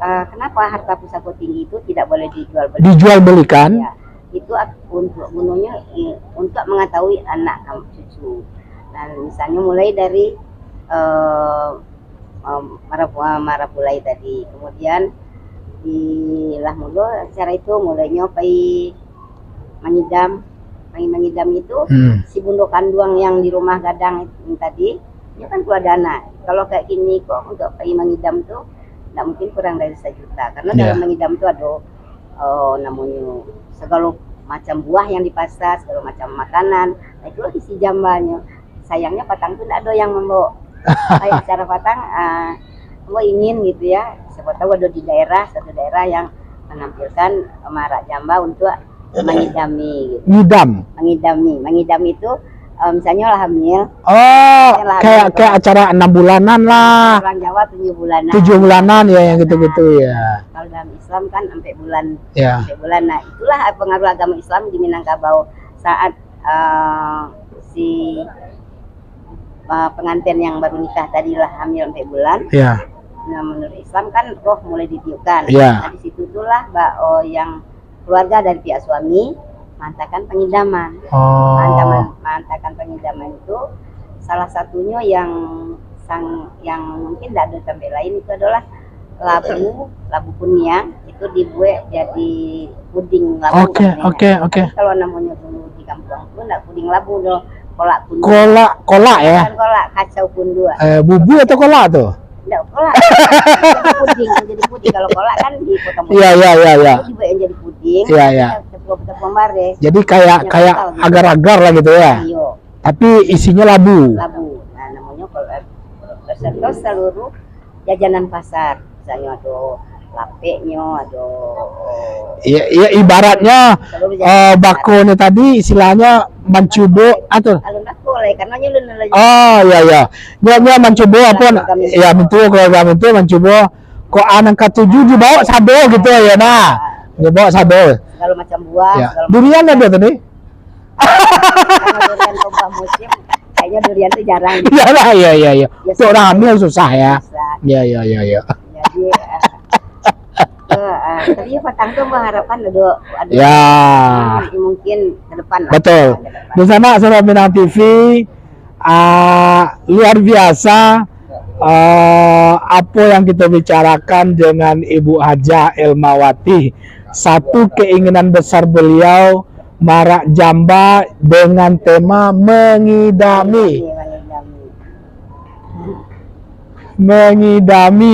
Speaker 2: Kenapa harta pusako tinggi itu tidak boleh dijual belikan? Ya, itu untuk gunanya untuk mengetahui anak cucu. Nah, misalnya mulai dari Marapulai tadi, kemudian di Lahmudo acara itu mulainya mengidam itu si Bundo Kanduang yang di rumah gadang itu tadi Dia kan keluar dana. Kalau kayak gini kok untuk pergi mengidam tuh nggak mungkin kurang dari 1 juta. Karena
Speaker 1: Ya.
Speaker 2: dalam mengidam tuh ada namanya segala macam buah yang di pasar, segala macam makanan. Nah, itulah isi jambanya. Sayangnya Patang tuh nggak ada yang membawa kayak acara Patang. Gue ingin gitu ya. Siapa tahu ada di daerah, satu daerah yang menampilkan marak jamba untuk mengidami gitu. Mengidam itu misalnya lah hamil.
Speaker 1: Oh, kayak acara 6 bulanan lah.
Speaker 2: Orang Jawa 7 bulanan.
Speaker 1: 7 bulanan ya yang gitu-gitu ya.
Speaker 2: Kalau dalam Islam kan sampai bulan.
Speaker 1: Ya.
Speaker 2: Sampai bulan. Nah, itulah pengaruh agama Islam di Minangkabau saat si pengantin yang baru nikah tadilah hamil sampai bulan.
Speaker 1: Ya.
Speaker 2: Nah, menurut Islam kan roh mulai ditiupkan.
Speaker 1: Ya.
Speaker 2: Nah, di situ itulah yang keluarga dari pihak suami mantakan pengidaman.
Speaker 1: Oh.
Speaker 2: Mantakan pengidaman itu salah satunya yang mungkin tidak ada sampai lain itu adalah labu kunyang itu dibuat jadi puding labu.
Speaker 1: Oke.
Speaker 2: Kalau namanya dulu di kampung itu enggak puding labu dong, kolak pundu.
Speaker 1: Kolak ya.
Speaker 2: Bukan kolak, kacau pundu.
Speaker 1: Bubu atau kolak tuh?
Speaker 2: Enggak, kolak. Jadi puding. Kalau kolak kan dipotong-potong.
Speaker 1: Iya.
Speaker 2: Itu juga yang jadi puding.
Speaker 1: Iya.
Speaker 2: Tepung bare.
Speaker 1: Jadi kayak agar-agar lah gitu ya.
Speaker 2: Iya.
Speaker 1: Tapi isinya labu.
Speaker 2: Nah, namanya kolak. Beserta seluruh jajanan pasar. Misalnya ada lapeknya, ada
Speaker 1: Iya, ibaratnya bako nih tadi istilahnya mencoba atau
Speaker 2: alun boleh karena nyulun lagi.
Speaker 1: Oh iya. Dia mencoba apa? Ya betul kalau itu mencoba kok anak ketujuh dibawa sado gitu ya nah. Dibawa sado.
Speaker 2: Segala macam buah,
Speaker 1: Ya.
Speaker 2: segala
Speaker 1: Durian ada tadi?
Speaker 2: Karena durian tombak musim, kayaknya durian itu jarang.
Speaker 1: Iya. Untuk orang hamil susah ya. Iya.
Speaker 2: Jadi tapi Patang tuh mengharapkan ada
Speaker 1: Ya.
Speaker 2: mungkin ke depan lah.
Speaker 1: Betul. Di sana Sahabat Minang TV luar biasa apa yang kita bicarakan dengan Ibu Hajah Elmawati. Satu keinginan besar beliau marak jamba dengan tema mengidami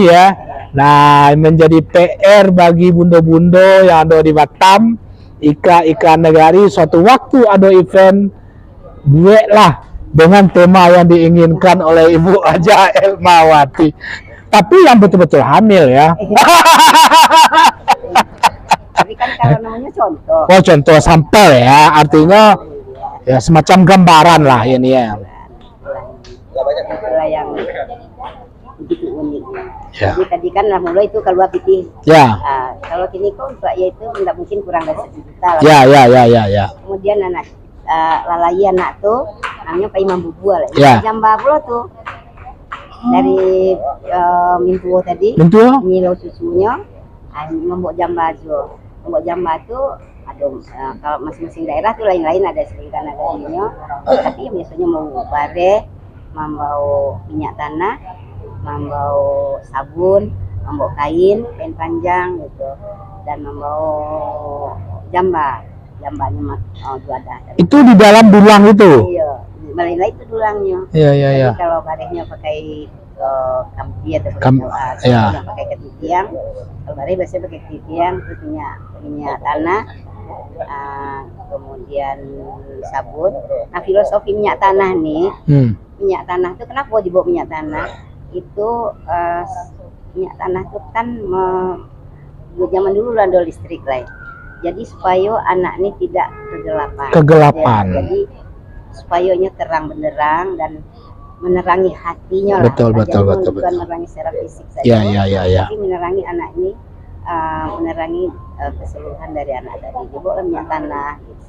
Speaker 1: ya. Nah, menjadi PR bagi bundo-bundo yang ada di Batam, Ika Negari. Suatu waktu ada event, buatlah dengan tema yang diinginkan oleh Ibu Hajah Elmawati. Tapi yang betul-betul hamil ya.
Speaker 2: Tapi kan kalau namanya contoh.
Speaker 1: Oh, contoh sampel ya, artinya ya semacam gambaran lah ini ya.
Speaker 2: Itulah yang begitu unik.
Speaker 1: Ya.
Speaker 2: Jadi tadi kan lah mulai itu keluar pitih.
Speaker 1: Ya.
Speaker 2: Kalau kini kok yaitu tidak mungkin kurang dari 1 juta lah.
Speaker 1: Ya.
Speaker 2: Kemudian anak lalai anak tuh namanya Pak Imam Bubu lah.
Speaker 1: Ya.
Speaker 2: Jamba pula tuh dari Mintuo tadi.
Speaker 1: Mintuo?
Speaker 2: Nyilau susunya, membawa jamba aja. Membawa jamba tuh ada kalau masing-masing daerah tuh lain-lain ada selingkan ada ininya. Tapi biasanya mau bare, membawa minyak tanah, membawa sabun, membawa kain panjang gitu, dan membawa jambanya juadah.
Speaker 1: Itu di dalam dulang itu.
Speaker 2: Iya, Malina itu dulangnya.
Speaker 1: Iya.
Speaker 2: Jadi kalau barehnya pakai kampi atau yang pakai ketitiang, kalau bareh biasanya pakai ketitiang, terus minyak tanah, kemudian sabun. Nah, filosofi minyak tanah nih, minyak tanah itu kenapa dibawa minyak tanah? Itu minyak tanah itu kan zaman dulu ada listrik lah. Jadi supaya anak ini tidak kegelapan. Ya, jadi supayanya terang benderang dan menerangi hatinya lah.
Speaker 1: Betul.
Speaker 2: Bukan menerangi secara fisik saja.
Speaker 1: Ya.
Speaker 2: Tapi menerangi anak ini, menerangi keseluruhan dari anak tadi. Dibawa minyak tanah. Gitu.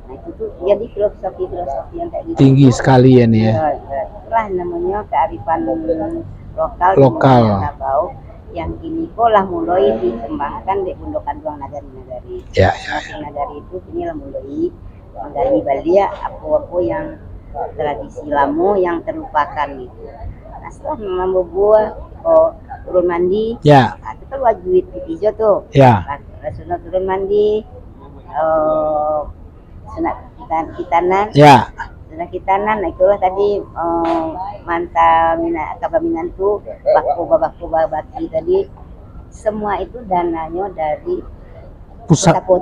Speaker 2: Nah itu tuh jadi filosofi yang kayak gitu.
Speaker 1: Tinggi sekali ya nih ya.
Speaker 2: Itulah namanya kearifan lokal. Minangkabau yang kini lah mulai dikembangkan di Bundokan Duang Nagari.
Speaker 1: Ya.
Speaker 2: Nagari itu kini lah mulai menggali balik apa yang tradisi lama yang terlupakan gitu. Nah setelah membuat turun mandi,
Speaker 1: ya.
Speaker 2: Nah, itu kan wajib hijau tuh.
Speaker 1: Ya.
Speaker 2: Sunat turun mandi, sunat kitanan.
Speaker 1: Ya.
Speaker 2: sudah kita nan itulah tadi manta mina kabaminan tuh baku baki tadi semua itu dananya dari
Speaker 1: pusako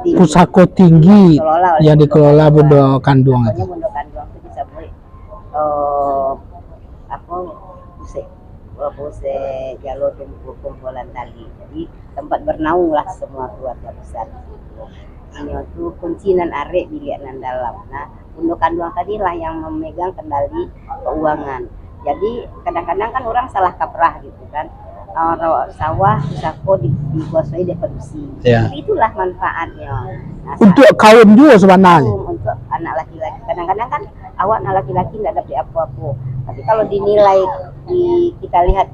Speaker 1: tinggi
Speaker 2: dikelola oleh
Speaker 1: yang dikelola Bondo Kanduang
Speaker 2: Pokoknya
Speaker 1: itu.
Speaker 2: Bondo Kanduang itu bisa boleh apa puse jalur kumpulan tali. Jadi tempat bernaung lah semua keluarga besar. Ini tuh kuncinan arek bilik nan dalam. Nah, Bondo Kanduang tadi lah yang memegang kendali keuangan. Jadi kadang-kadang kan orang salah kaprah gitu kan. Sawah pusako dikuasai depensi.
Speaker 1: Ya.
Speaker 2: Itulah manfaatnya. Nah,
Speaker 1: Untuk kaum juga sebenarnya.
Speaker 2: untuk anak laki-laki. Kadang-kadang kan awak anak laki-laki tidak dapat apa-apa. Tapi kalau dinilai kita lihat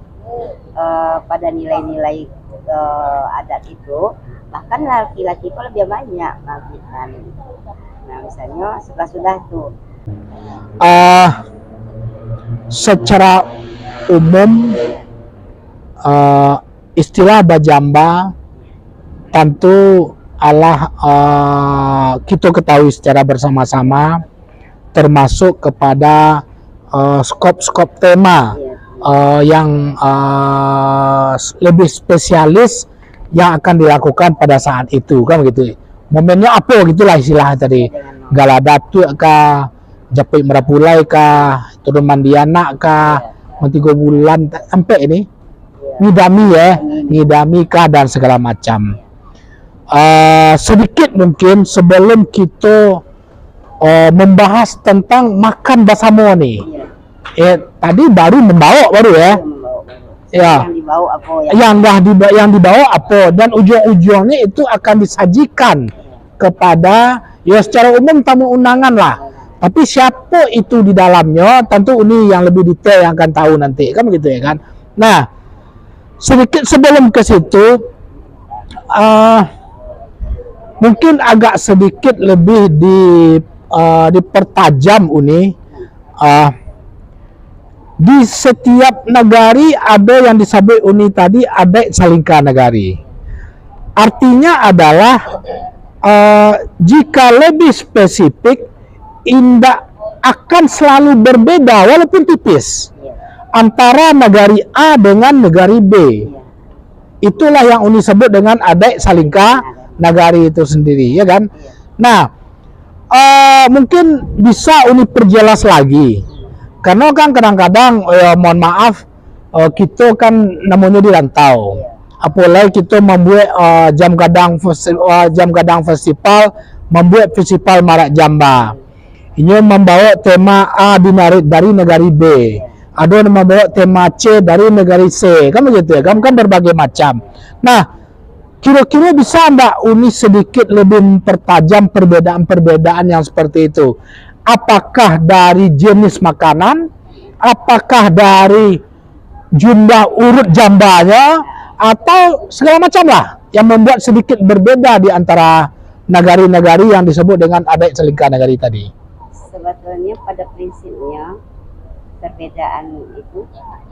Speaker 2: pada nilai-nilai adat itu, bahkan laki-laki itu lebih banyak melakukan. Nah, misalnya sudah tuh.
Speaker 1: Secara umum istilah bajamba tentu adalah kita ketahui secara bersama-sama termasuk kepada skop-skop tema yang lebih spesialis yang akan dilakukan pada saat itu kan begitu. Momennya apa gitulah istilah tadi. Galadat tu kah, Japik Merapulai kah, Turun Mandiana kah, Mentigo Bulan sampai ini. Ngidami kah dan segala macam. Sedikit mungkin sebelum kita membahas tentang makan basamo nih. Tadi baru membawa ya. Ya. Yang dibawa apa dan ujung-ujungnya itu akan disajikan kepada ya secara umum tamu undangan lah. Tapi siapa itu di dalamnya tentu ini yang lebih detail yang akan tahu nanti kan begitu ya kan. Nah, sedikit sebelum ke situ mungkin agak sedikit lebih dipertajam ini di setiap negari ada yang disebut uni tadi adat salingka negari. Artinya adalah jika lebih spesifik indah akan selalu berbeda walaupun tipis antara negari A dengan negari B. Itulah yang uni sebut dengan adat salingka negari itu sendiri ya kan. Nah mungkin bisa uni perjelas lagi karena kan kadang-kadang mohon maaf kita kan namanya di rantau, apalagi kita membuat jam gadang festival, membuat festival Marak Jamba ini membawa tema A dari negari B, ada yang membawa tema C dari negari C kan begitu ya kan berbagai macam. Nah, kira-kira bisa Anda uni sedikit lebih mempertajam perbedaan-perbedaan yang seperti itu? Apakah dari jenis makanan? Apakah dari jumlah urut jambanya? Atau segala macam lah yang membuat sedikit berbeda di antara negari-negari yang disebut dengan adat salingka negari tadi?
Speaker 2: Sebetulnya pada prinsipnya perbedaan itu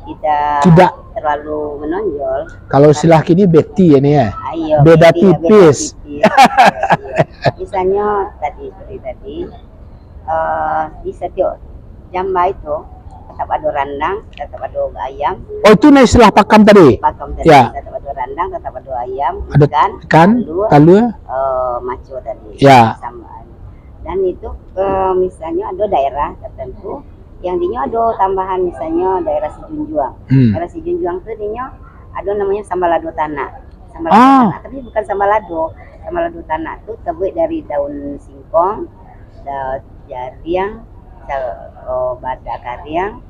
Speaker 2: tidak terlalu menonjol.
Speaker 1: Kalau istilah kini beti ini ya.
Speaker 2: Ayo,
Speaker 1: beda tipis.
Speaker 2: Misalnya seperti tadi di setiap jamba itu tetap ada randang, tetap ada ayam. Oh itu
Speaker 1: istilah pakam tadi.
Speaker 2: Pakam tadi ya. Tetap ada randang, tetap ada ayam,
Speaker 1: ada ikan, telur,
Speaker 2: maco tadi.
Speaker 1: Ya.
Speaker 2: Samaan. Dan itu misalnya ada daerah tertentu yang dinya ada tambahan misalnya daerah Sijunjuang. Daerah Sijunjuang itu dinya ada namanya sambalado tanah. Sambalado tanah, tapi bukan sambalado. Sambalado tanah itu terbuat dari daun singkong, daun jariang, bada kariang,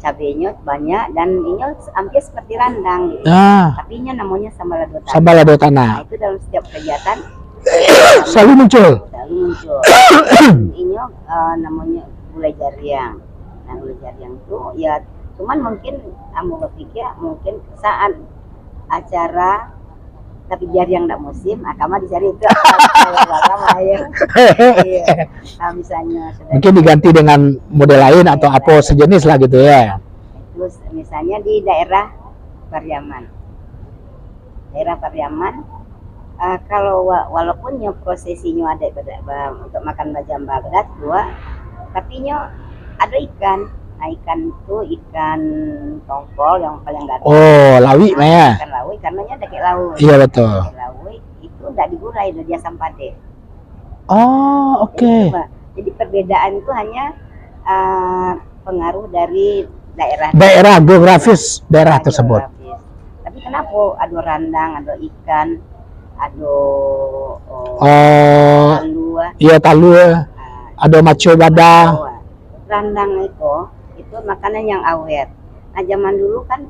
Speaker 2: cabenya banyak dan ini hampir seperti randang gitu. Tapi ini namanya sambalado tanah.
Speaker 1: Sambalado tanah.
Speaker 2: Nah, itu dalam setiap kegiatan
Speaker 1: selalu muncul.
Speaker 2: Ini namanya gulai jariang. Nah, gulai jariang itu ya cuman mungkin kamu berpikir mungkin saat acara tapi jariang tidak musim, kamu dicari itu nah, misalnya
Speaker 1: mungkin diganti dengan model lain atau apa sejenis lah gitu ya.
Speaker 2: Terus misalnya di daerah Pariaman. Kalau walaupun prosesinya ada untuk makan bajamba berat dua, tapi nyo ada ikan. Nah, ikan itu ikan tongkol yang paling gede.
Speaker 1: Oh, lawi mah ya.
Speaker 2: Ikan lawi karena nya ada kayak laut.
Speaker 1: Iya betul.
Speaker 2: Kayak lawi itu enggak digurai, udah dia sampade.
Speaker 1: Oh, oke.
Speaker 2: Jadi perbedaan itu hanya pengaruh dari daerah
Speaker 1: Geografis daerah tersebut.
Speaker 2: geografis. Tapi kenapa ada randang, ada ikan, ada talua.
Speaker 1: Iya talua, ada maco badah.
Speaker 2: Randang itu makanan yang awet. Nah zaman dulu kan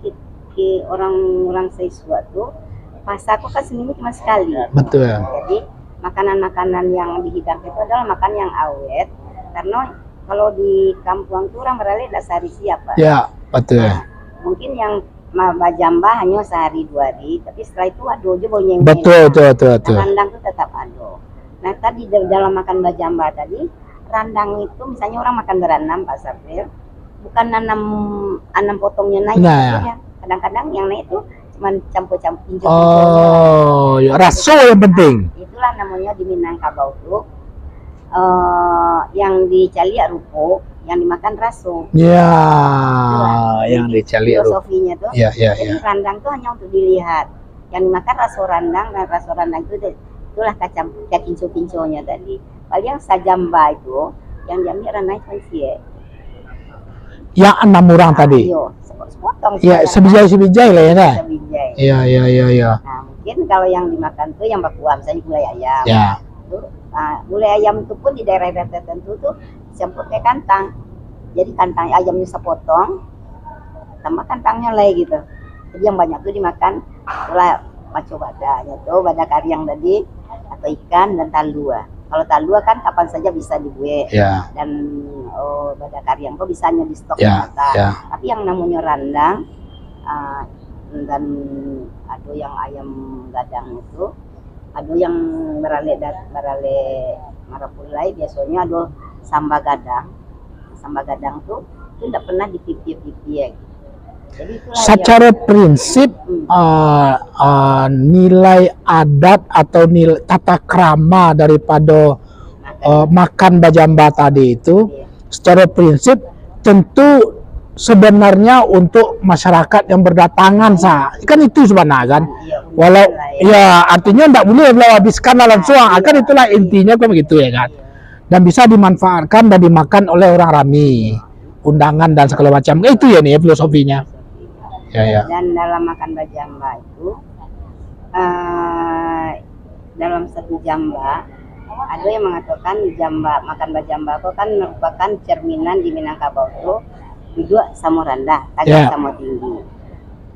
Speaker 2: orang-orang siswa tuh pasaku kan seminggu cuma sekali.
Speaker 1: Betul.
Speaker 2: Jadi makanan-makanan yang dihidangkan itu adalah makanan yang awet, karena kalau di kampung tuh orang beralih tidak sehari siapa.
Speaker 1: Ya betul.
Speaker 2: Nah, mungkin yang bajamba hanya sehari 2 hari, tapi setelah itu ada aja baunya.
Speaker 1: Betul.
Speaker 2: Randang itu tetap ada. Nah tadi dalam makan bajamba tadi, randang itu misalnya orang makan beranam Pak Sabril, bukan anam potongnya naik,
Speaker 1: Nah.
Speaker 2: kadang-kadang yang naik itu cuma campur-campur.
Speaker 1: Oh, ya raso yang penting.
Speaker 2: Itulah namanya di Minangkabau tuh yang dicali rupo, yang dimakan raso.
Speaker 1: Ya, yang dicari
Speaker 2: filosofinya tuh.
Speaker 1: Ya.
Speaker 2: Jadi randang tuh hanya untuk dilihat. Yang dimakan raso randang, dan raso randang itu itulah kacang kinco-kinconya tadi. Kalau yang sajamba itu yang diambil randang cuma sie.
Speaker 1: Yang 6 orang tadi.
Speaker 2: Iya, sepotong.
Speaker 1: Ya, sebijai lah ya kan?
Speaker 2: Sebijai.
Speaker 1: Iya.
Speaker 2: Nah, mungkin kalau yang dimakan tuh yang bakuam, misalnya gulai ayam.
Speaker 1: Ya.
Speaker 2: Gulai ayam itu pun di daerah-daerah tertentu tuh campur kayak kantang. Jadi kantang ayamnya sepotong, tambah kantangnya lagi gitu. Jadi yang banyak tuh dimakan itulah maco badanya tuh, badak kariang tadi, atau ikan dan talua. Kalau talua kan kapan saja bisa dibuat.
Speaker 1: Ya.
Speaker 2: Dan badak kariang tuh bisanya di stok
Speaker 1: Ya.
Speaker 2: Tapi yang namanya randang dan ada yang ayam gadang itu, ada yang berale marapulai, biasanya ada samba gadang. Samba gadang tuh itu tidak pernah dipipih-pipih. Jadi itulah
Speaker 1: Secara prinsip nilai adat atau nilai tata krama daripada makan bajamba tadi itu, secara prinsip tentu sebenarnya untuk masyarakat yang berdatangan kan itu sebenarnya kan. Walau ya artinya tidak boleh habiskan langsung, kan itulah intinya kan begitu ya kan. Dan bisa dimanfaatkan dan dimakan oleh orang ramai, undangan dan segala macam. Itu ya nih filosofinya. Ya.
Speaker 2: Dan dalam makan bajamba itu dalam satu jamba ada yang mengatakan makan bajamba itu kan merupakan cerminan di Minangkabau itu duduk sama rendah, tagak sama tinggi.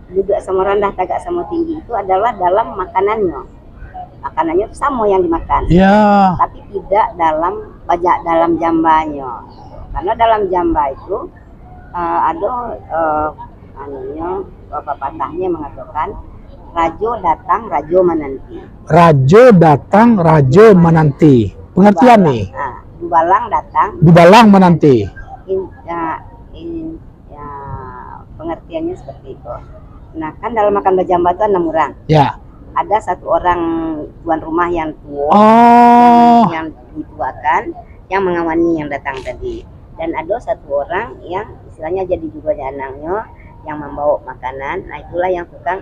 Speaker 2: Duduk sama rendah, tagak sama tinggi itu adalah dalam makanannya. Makanannya itu sama yang dimakan.
Speaker 1: Ya.
Speaker 2: Tapi tidak dalam jambanya. Karena dalam jamba itu ada pepatahnya mengatakan rajo datang, rajo menanti.
Speaker 1: Rajo datang, rajo menanti. Pengertian nih.
Speaker 2: Dubalang datang,
Speaker 1: dubalang menanti.
Speaker 2: Pengertiannya seperti itu. Nah kan dalam makan bajamba itu 6 orang.
Speaker 1: Ya.
Speaker 2: Ada 1 orang tuan rumah yang tua, yang dituakan, yang mengawani yang datang tadi. Dan ada 1 orang yang istilahnya jadi juga anaknya, yang membawa makanan. Nah itulah yang tukang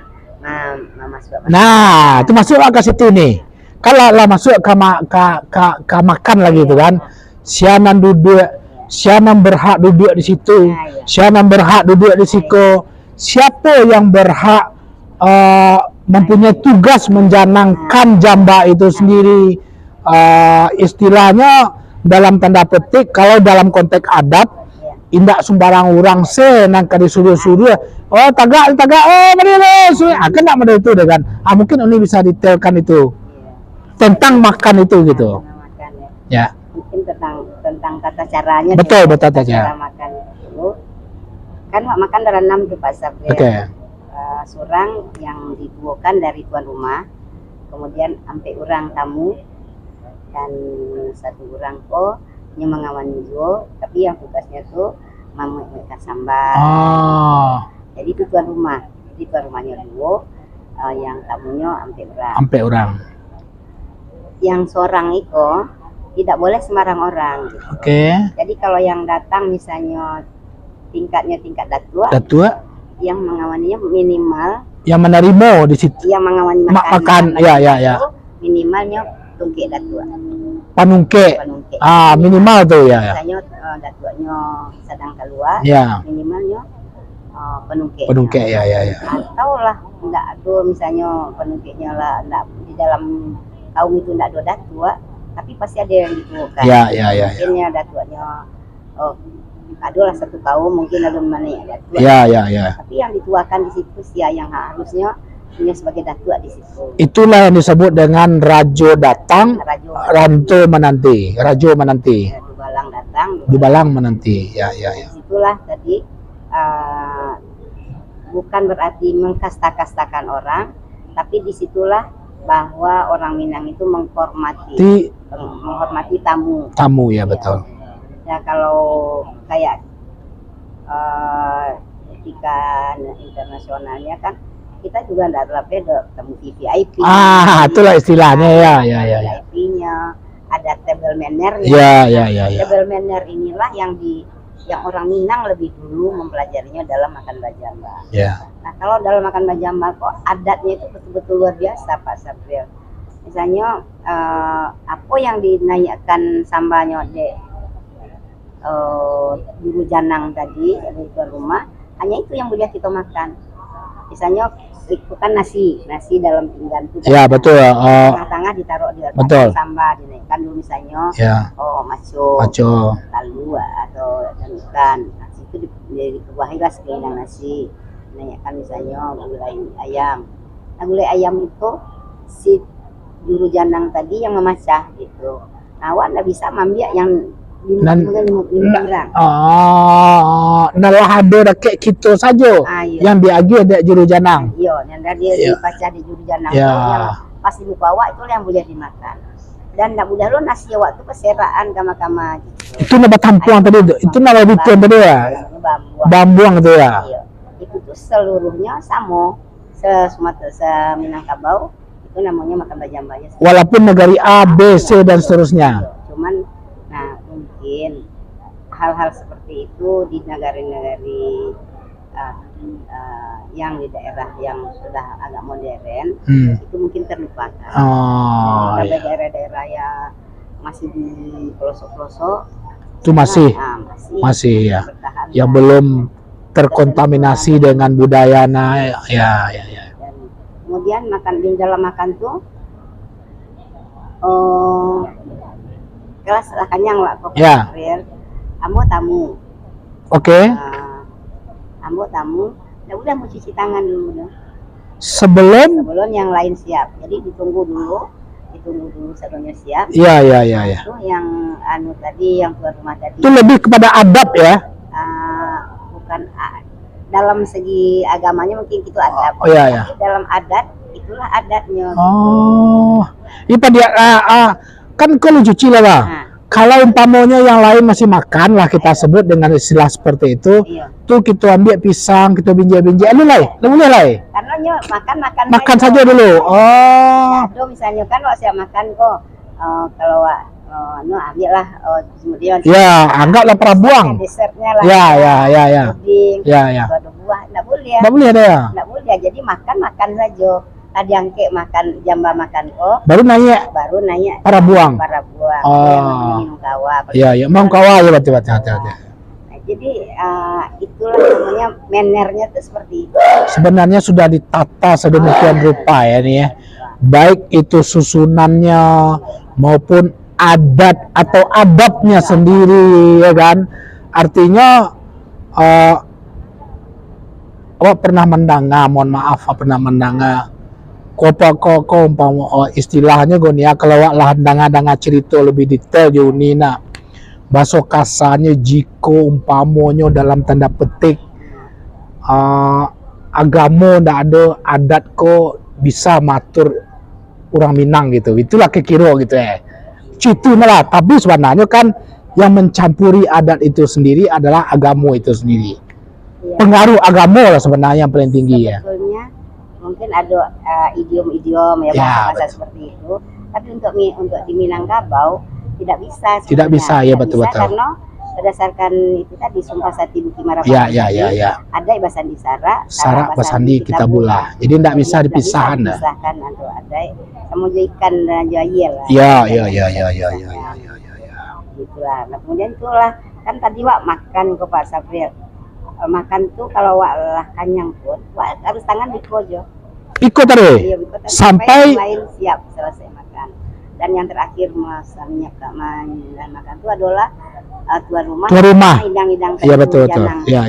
Speaker 2: masuk.
Speaker 1: Nah itu masuk ke situ nih. Kalau lah masuk ke makan lagi itu kan, sianan duduk, sianan berhak duduk di situ, sianan berhak duduk di situ. Siapa yang berhak mempunyai tugas menjanangkan jamba itu sendiri, istilahnya dalam tanda petik kalau dalam konteks adat indak sembarang orang nang disuruh-suruh tagak mari akan tak ada itu dengan mungkin ini bisa detailkan itu tentang makan itu gitu ya.
Speaker 2: Mungkin tentang tata caranya.
Speaker 1: Betul tata cara
Speaker 2: makan itu kan makan dari 6 tuh Pak Sabri. Surang yang dibuakan dari tuan rumah, kemudian sampai orang tamu, dan 1 orang yang mengawani juga, tapi yang tugasnya tuh memakan sambal. Jadi itu tuan rumah, jadi tuan rumahnya dua, yang tamunya sampai orang.
Speaker 1: Yang
Speaker 2: Yang seorang itu tidak boleh sembarang orang. Gitu.
Speaker 1: Oke.
Speaker 2: Jadi kalau yang datang misalnya tingkatnya tingkat datua, yang mengawaninya minimal,
Speaker 1: yang menerima di situ,
Speaker 2: yang mengawani
Speaker 1: makan, ya,
Speaker 2: minimalnya tungke datua.
Speaker 1: Panungke. Minimal tuh ya.
Speaker 2: Misalnya datuanya sedang keluar,
Speaker 1: Ya.
Speaker 2: minimalnya penungke.
Speaker 1: Penungke, ya.
Speaker 2: Atau lah enggak ada misalnya penungkenya lah enggak di dalam kaum itu enggak ada datua, tapi pasti ada yang dituakan.
Speaker 1: Ya.
Speaker 2: Mungkin ya datuanya adalah satu kaum, mungkin ada mana yang datua.
Speaker 1: Ya.
Speaker 2: Tapi yang dituakan di situ sih yang harusnya punya sebagai datua di situ.
Speaker 1: Itulah yang disebut dengan rajo datang, ranto menanti, rajo menanti.
Speaker 2: Dubalang datang,
Speaker 1: Dubalang menanti. Ya.
Speaker 2: Disitulah tadi bukan berarti mengkasta-kastakan orang, tapi disitulah bahwa orang Minang itu menghormati tamu.
Speaker 1: Tamu, ya, betul.
Speaker 2: Ya kalau kayak etika internasionalnya kan kita juga tidak beda tamu VIP.
Speaker 1: Itulah istilahnya, ya.
Speaker 2: VIP-nya ada table manner-nya.
Speaker 1: Ya.
Speaker 2: Table manner inilah yang orang Minang lebih dulu mempelajarinya dalam makan bajamba.
Speaker 1: Ya.
Speaker 2: Nah kalau dalam makan bajamba kok adatnya itu betul-betul luar biasa Pak Sapril. Misalnya apa yang dinaikkan sambanya juru janang tadi dari tuan rumah, hanya itu yang boleh kita makan. Misalnya itu kan nasi dalam pinggan itu.
Speaker 1: Ya, betul.
Speaker 2: Tengah-tengah ditaruh di atas sambal, dinaikkan dulu misalnya.
Speaker 1: Ya.
Speaker 2: Maco, lalu atau ikan. Nasi itu dikuahilah sekeliling nasi. Dinaikkan misalnya gulai ayam. Nah, gulai ayam itu si juru janang tadi yang memecah gitu. Nah, awak nggak bisa ambil yang
Speaker 1: nalah ada kayak gitu saja yang diagi ada juru janang.
Speaker 2: Iya, yang dia dipacah di juru janang yang pasti buka awak itu yang boleh dimakan. Dan tidak boleh lo nasi awak itu keseraan kama-kama gitu.
Speaker 1: Itu nama tampuang tadi itu nama bituan tadi ya. Bambuang itu ya.
Speaker 2: Iya. Itu tuh seluruhnya sama Minangkabau itu namanya makan bajambanya.
Speaker 1: Walaupun negari A, B, C dan seterusnya.
Speaker 2: Cuman mungkin hal-hal seperti itu di negara-negari yang di daerah yang sudah agak modern itu mungkin terlupakan. Tapi daerah-daerah yang masih di pelosok-pelosok
Speaker 1: itu masih ya, yang belum terkontaminasi dengan budaya ya.
Speaker 2: Dan kemudian di dalam makan tuh kelas lah kanyang lah kok.
Speaker 1: Ya.
Speaker 2: Ambo tamu.
Speaker 1: Oke.
Speaker 2: Ambo tamu. Nah, udah mau cuci tangan dulu.
Speaker 1: Sebelum
Speaker 2: yang lain siap. Jadi ditunggu dulu sebelumnya siap.
Speaker 1: Iya.
Speaker 2: Itu yang tadi yang tuan rumah tadi.
Speaker 1: Itu lebih kepada adab ya.
Speaker 2: Bukan dalam segi agamanya mungkin itu adab.
Speaker 1: Iya.
Speaker 2: Tapi dalam adat itulah adatnya.
Speaker 1: Itu dia kan kalau cuci lah Pak. Kalau umpamanya yang lain masih makan lah kita sebut dengan istilah seperti itu. Tuh kita ambil pisang, kita binjai-binjai. Boleh lah.
Speaker 2: Karena
Speaker 1: makan saja dulu.
Speaker 2: Misalnya kan waktu saya makan kok kalau ambil lah kemudian.
Speaker 1: Ya, anggaplah prabuang.
Speaker 2: Dessertnya lah.
Speaker 1: Ya.
Speaker 2: Puding.
Speaker 1: Ya.
Speaker 2: Ada buah, enggak boleh.
Speaker 1: Enggak boleh ada ya.
Speaker 2: Enggak boleh. Jadi makan saja. Tadi yang makan jamba makan
Speaker 1: baru nanya para buang
Speaker 2: minum kawa.
Speaker 1: Iya mau kawa ya betul.
Speaker 2: Nah, jadi itulah namanya mannernya tuh seperti itu.
Speaker 1: Sebenarnya sudah ditata sedemikian rupa ya nih ya, baik itu susunannya maupun adat atau adabnya sendiri ya kan. Artinya pernah mendengar, mohon maaf pernah mendengar istilahnya gue kalau lah danga cerita lebih detail juni nak bahasa kasarnya jika umpamonyo dalam tanda petik agama ndak ada adat ko bisa matur orang Minang gitu, itulah kekiro gitu ya itu malah. Tapi sebenarnya kan yang mencampuri adat itu sendiri adalah agama itu sendiri. Pengaruh agama lah sebenarnya yang paling tinggi ya.
Speaker 2: Mungkin ada idiom-idiom ya bahasa seperti itu. Tapi untuk di Minangkabau tidak bisa.
Speaker 1: Tidak bisa, ya,
Speaker 2: Tidak
Speaker 1: betul,
Speaker 2: bisa
Speaker 1: betul.
Speaker 2: karena berdasarkan itu tadi Sumpah Sakti Bukti Marapati.
Speaker 1: Ya.
Speaker 2: Ada Basandi Sara,
Speaker 1: Sara Basandi kita bula. Jadi tidak bisa dipisahkan dah.
Speaker 2: Dipisahkan atau ada sama jo ikan dan jo ayel lah.
Speaker 1: Ya.
Speaker 2: Gitulah. Nah, kemudian itulah kan tadi Wak makan kok Pak Sapril. Makan tuh kalau Wak lah kanyang pun Wak harus tangan dikojo.
Speaker 1: Ikut tadi.
Speaker 2: Iya, biko tadi
Speaker 1: Sampai
Speaker 2: yang lain siap selesai makan. Dan yang terakhir masanya makan itu adalah tuan rumah.
Speaker 1: Tuan rumah.
Speaker 2: Hidang-hidang.
Speaker 1: Iya, betul.
Speaker 2: janang.
Speaker 1: Ya.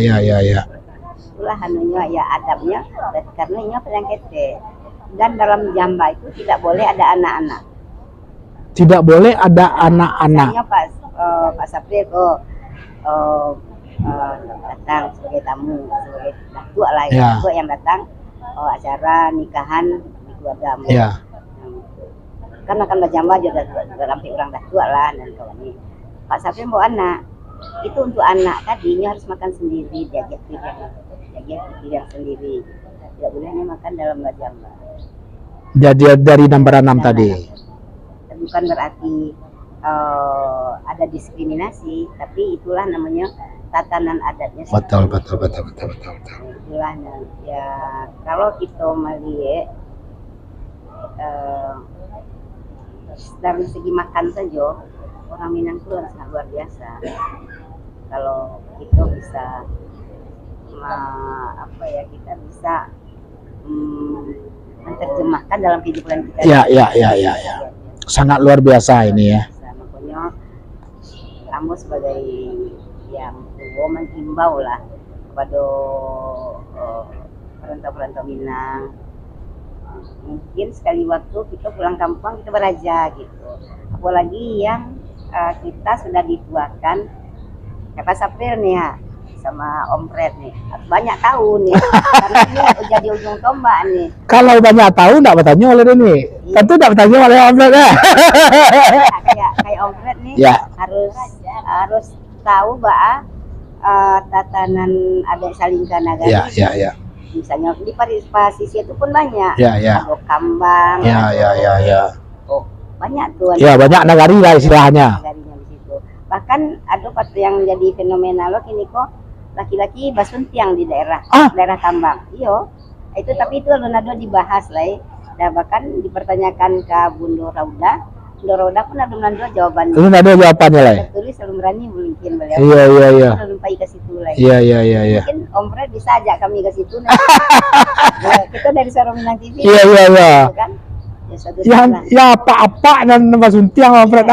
Speaker 2: Itulah anunya ya adabnya karena ini penyakitnya. Dan dalam jamba itu tidak boleh ada anak-anak.
Speaker 1: Tidak boleh ada anak-anak.
Speaker 2: Misalnya Pak Sapril datang sebagai tamu, sebagai datua lah
Speaker 1: Ya.
Speaker 2: datua yang datang acara nikahan di keluarga.
Speaker 1: Ya.
Speaker 2: Kan akan berjamba juga sampai orang datua lah dan kawan ini. Pak Sapril bawa anak. Itu untuk anak tadinya harus makan sendiri, diajak piring sendiri. Tidak bolehnya makan dalam jamba.
Speaker 1: Jadi dari nomor 6 tadi.
Speaker 2: Bukan berarti ada diskriminasi, tapi itulah namanya tatanan adatnya.
Speaker 1: Betul.
Speaker 2: Itulah ya kalau kita melihat dari segi makan saja orang Minang itu sangat luar biasa. Kalau kita bisa kita bisa menerjemahkan dalam kehidupan kita.
Speaker 1: Ya. Sangat luar biasa ini ya.
Speaker 2: Makanya kamu sebagai yang tua menghimbau lah kepada perantau-perantau Minang. Mungkin sekali waktu kita pulang kampung kita beraja gitu. Apalagi yang kita sudah dituakan kayak Pak Sapril nih ya sama Om Fred nih. Banyak tahu nih karena ini jadi ujung tombak nih.
Speaker 1: Kalau banyak tahu enggak bertanya oleh ini. Tentu enggak bertanya oleh Om Fred ya.
Speaker 2: Kayak Om Fred nih
Speaker 1: Ya.
Speaker 2: harus tahu bahwa tatanan adat Salingka Nagari.
Speaker 1: Ya.
Speaker 2: Misalnya di pasisir itu pun banyak.
Speaker 1: Ya.
Speaker 2: Ada kambang.
Speaker 1: Ya.
Speaker 2: Oh, banyak tuh.
Speaker 1: Ya, banyak nagari lah istilahnya.
Speaker 2: Nagarinya di situ. Bahkan ada yang jadi fenomenal ini kok laki-laki basuntiang di daerah kambang. Iya. Itu tapi itu alun-alun dibahas lah. Dan bahkan dipertanyakan ke Bunda Rauda. Bunda Rauda pun alun-alun jawabannya.
Speaker 1: Lu ada jawabannya lah.
Speaker 2: Tertulis belum berani mungkin beliau.
Speaker 1: Iya.
Speaker 2: Belum pergi ke situ lah.
Speaker 1: Iya.
Speaker 2: Mungkin Om Fred bisa ajak kami ke situ. Kita dari Suara Minang TV.
Speaker 1: Iya.
Speaker 2: Kan? Ya, suatu
Speaker 1: Ya apa-apa dan Mbak Suntiang Om Fred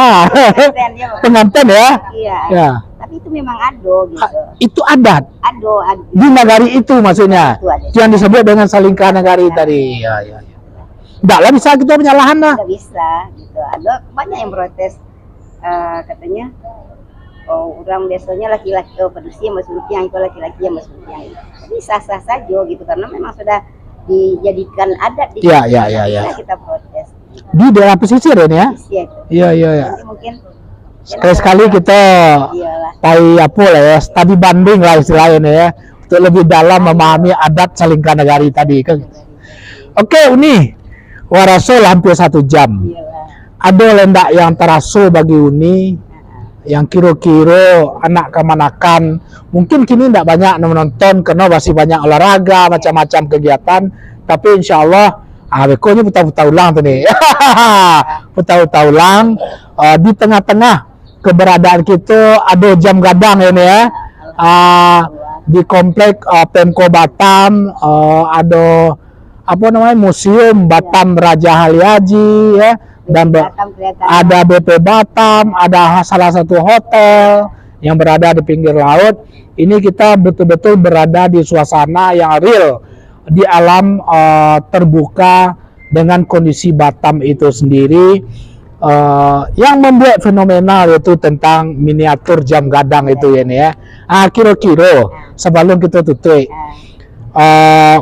Speaker 1: pengantin ya.
Speaker 2: Iya.
Speaker 1: Ya.
Speaker 2: Tapi itu memang ado gitu.
Speaker 1: Itu adat
Speaker 2: Ado.
Speaker 1: di nagari itu maksudnya.
Speaker 2: Itu ada.
Speaker 1: Yang disebut dengan Salingka Nagari tadi. Ya. Enggak lah bisa kita penyalahan lah.
Speaker 2: Nggak bisa gitu. Ada banyak yang protes katanya orang biasanya laki-laki pedusi yang Suntiang itu laki-laki yang Suntiang. Jadi sah-sah saja gitu karena memang sudah dijadikan adat di
Speaker 1: Ya.
Speaker 2: kita protes.
Speaker 1: Di daerah pesisir ini ya. Iya.
Speaker 2: Nanti mungkin
Speaker 1: Sekali-sekali kita
Speaker 2: iyalah.
Speaker 1: apa lah ya, studi banding lah istilahnya ya, untuk lebih dalam memahami adat Salingka Nagari tadi kan. Oke, Uni, waraso hampir 1 jam.
Speaker 2: Iyalah.
Speaker 1: Ada lendak yang teraso bagi Uni, yang kira-kira anak kemanakan, mungkin kini tidak banyak menonton karena masih banyak olahraga, macam-macam kegiatan, tapi insya Allah Beko ini putar-putar ulang tuh nih. Putar-putar ulang di tengah-tengah keberadaan kita ada jam gadang ini ya. Di komplek Pemko Batam ada apa namanya museum Batam Raja Haliaji ya, dan ada BP Batam, ada salah satu hotel yang berada di pinggir laut. Ini kita betul-betul berada di suasana yang real, di alam terbuka dengan kondisi Batam itu sendiri. Yang membuat fenomenal itu tentang miniatur jam gadang itu ya. Kira-kira sebelum kita tutup,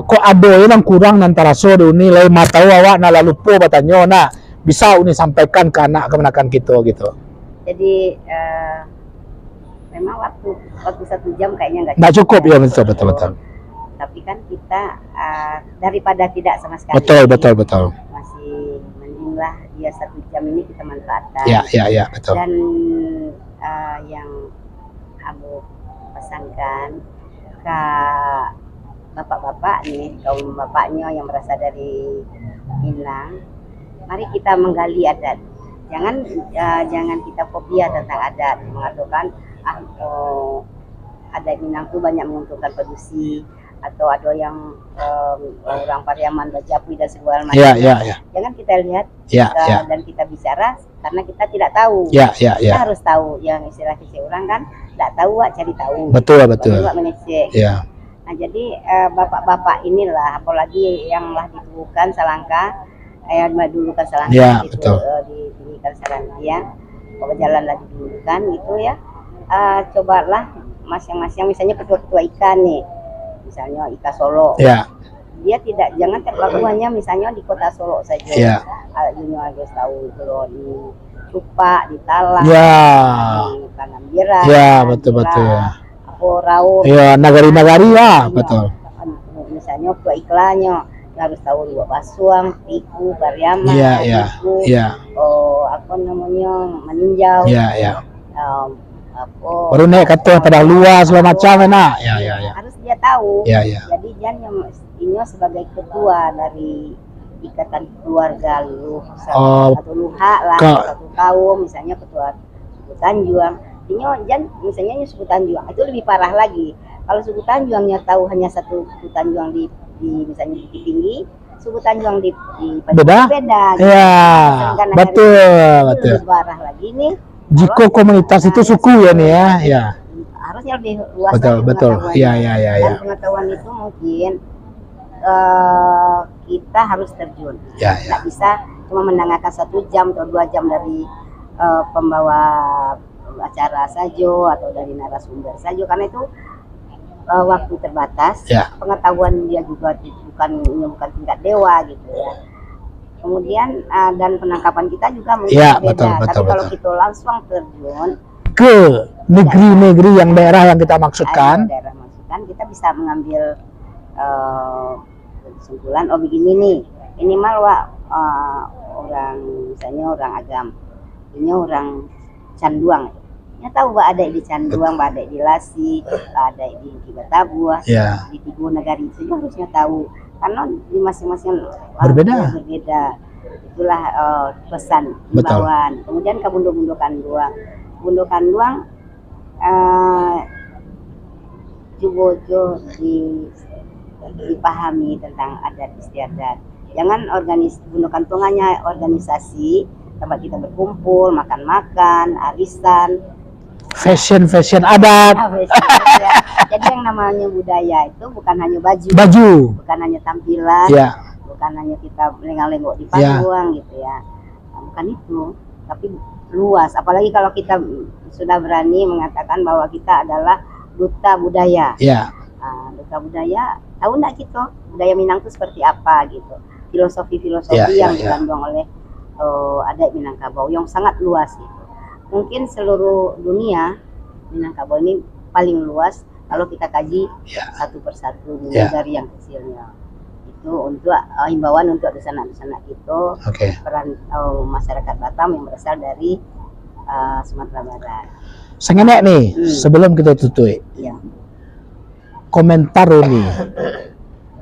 Speaker 1: kok ada yang kurang antara sore ini lain mata awak na lalu lupa batanya nah bisa Uni sampaikan ke anak kemenakan kita gitu.
Speaker 2: Jadi memang waktu 1 jam kayaknya
Speaker 1: nggak cukup ya. Betul.
Speaker 2: Tapi kan kita daripada tidak sama sekali
Speaker 1: betul
Speaker 2: masih mending biarkanlah dia 1 jam ini kita manfaatkan.
Speaker 1: Ya, betul.
Speaker 2: Dan yang Abu pesankan ke bapak-bapak nih, kaum bapaknya yang berasal dari Minang, mari kita menggali adat. Jangan kita fobia tentang adat, mengatakan adat Minang itu banyak menguntungkan produksi, atau ada yang orang Pariaman, Bajapui dan segala macam. Jangan kita lihat dan kita bicara karena kita tidak tahu. Kita harus tahu, yang istilah orang kan, tidak tahu cari tahu.
Speaker 1: Betul.
Speaker 2: Mengecek. Nah, jadi bapak-bapak inilah, apalagi yang lah ditubuhkan Salangka, didulukan Salangka, didirikan Salangka, jalanlah didulukan gitu ya. Cobalah masing-masing, misalnya ketua-ketua ikan nih, misalnya Ika Solo, dia jangan terpaku hanya misalnya di kota Solo saja. Ini harus tahu itu loh, di Cupa, di Talang, di Panambira,
Speaker 1: betul.
Speaker 2: Raur,
Speaker 1: nagari-nagari betul.
Speaker 2: Misalnya ketua iklannya harus tahu Luak Basuang, Piku, Pariaman, Piku, apa namanya, Meninjau,
Speaker 1: baru naik kata pada luas segala macam
Speaker 2: harus dia tahu. Jadi jangan ini sebagai ketua dari ikatan keluarga lu atau luha lah, satu kaum, misalnya ketua suku Tanjuang. Ini misalnya suku Tanjuang itu lebih parah lagi. Kalau suku Tanjuangnya tahu hanya satu suku Tanjuang di misalnya di Tinggi, suku Tanjuang di
Speaker 1: beda. Betul.
Speaker 2: Lebih parah lagi nih.
Speaker 1: Jika komunitas itu suku ya.
Speaker 2: Harusnya lebih luas.
Speaker 1: Betul.
Speaker 2: Dan pengetahuan itu mungkin kita harus terjun. Nggak bisa cuma mendengarkan 1 jam atau 2 jam dari pembawa acara saja atau dari narasumber saja, karena itu waktu terbatas. Pengetahuan dia juga bukan tingkat dewa gitu ya. Kemudian dan penangkapan kita juga mungkin berbeda. Tapi kalau kita langsung terjun
Speaker 1: ke negeri-negeri yang daerah yang kita maksudkan,
Speaker 2: kita bisa mengambil kesimpulan, begini nih, ini malah orang misalnya orang Agam, ini orang Canduang, ya tahu ada di Canduang, ada di Lasi, ada di Kibatabua, di Tigo Negari, itu harusnya tahu, karena di masing-masing
Speaker 1: berbeda.
Speaker 2: Itulah pesan himbauan. Kemudian ke Bundukan Duang juga dipahami tentang adat istiadat. Jangan Bundukan Duang hanya organisasi tempat kita berkumpul, makan-makan, arisan,
Speaker 1: fashion adat.
Speaker 2: Jadi yang namanya budaya itu bukan hanya baju, bukan hanya tampilan, bukan hanya kita lengang-lenggok di panggung gitu ya. Bukan itu, tapi luas. Apalagi kalau kita sudah berani mengatakan bahwa kita adalah duta budaya. Duta budaya, tahu nggak kita budaya Minang itu seperti apa gitu? Filosofi yang dikandung oleh adat Minangkabau yang sangat luas gitu. Mungkin seluruh dunia Minangkabau ini paling luas kalau kita kaji satu persatu dari yang kecilnya. Itu untuk himbauan untuk anak-anak itu, peran masyarakat Batam yang berasal dari Sumatera Barat.
Speaker 1: Sengenek nih, sebelum kita tutup, komentar nih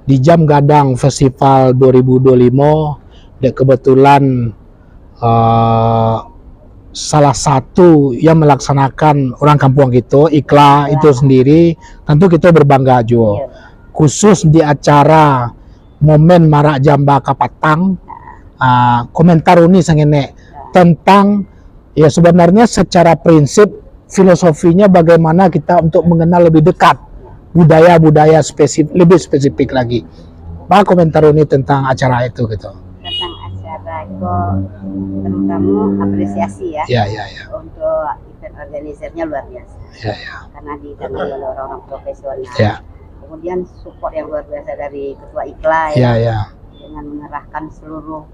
Speaker 1: di Jam Gadang Festival 2025, dan kebetulan salah satu yang melaksanakan orang kampung gitu, Ikla itu sendiri, tentu kita berbangga juga. Khusus di acara momen Marak Jamba Kapatang, komentar ini sangat tentang sebenarnya secara prinsip filosofinya bagaimana kita untuk mengenal lebih dekat budaya-budaya lebih spesifik lagi. Apa komentar ini tentang acara itu gitu?
Speaker 2: Tentang acara itu terutama apresiasi untuk event organisernya luar biasa. Karena ditangani oleh orang-orang profesional. Kemudian support yang luar biasa dari ketua Ikla dengan mengerahkan seluruh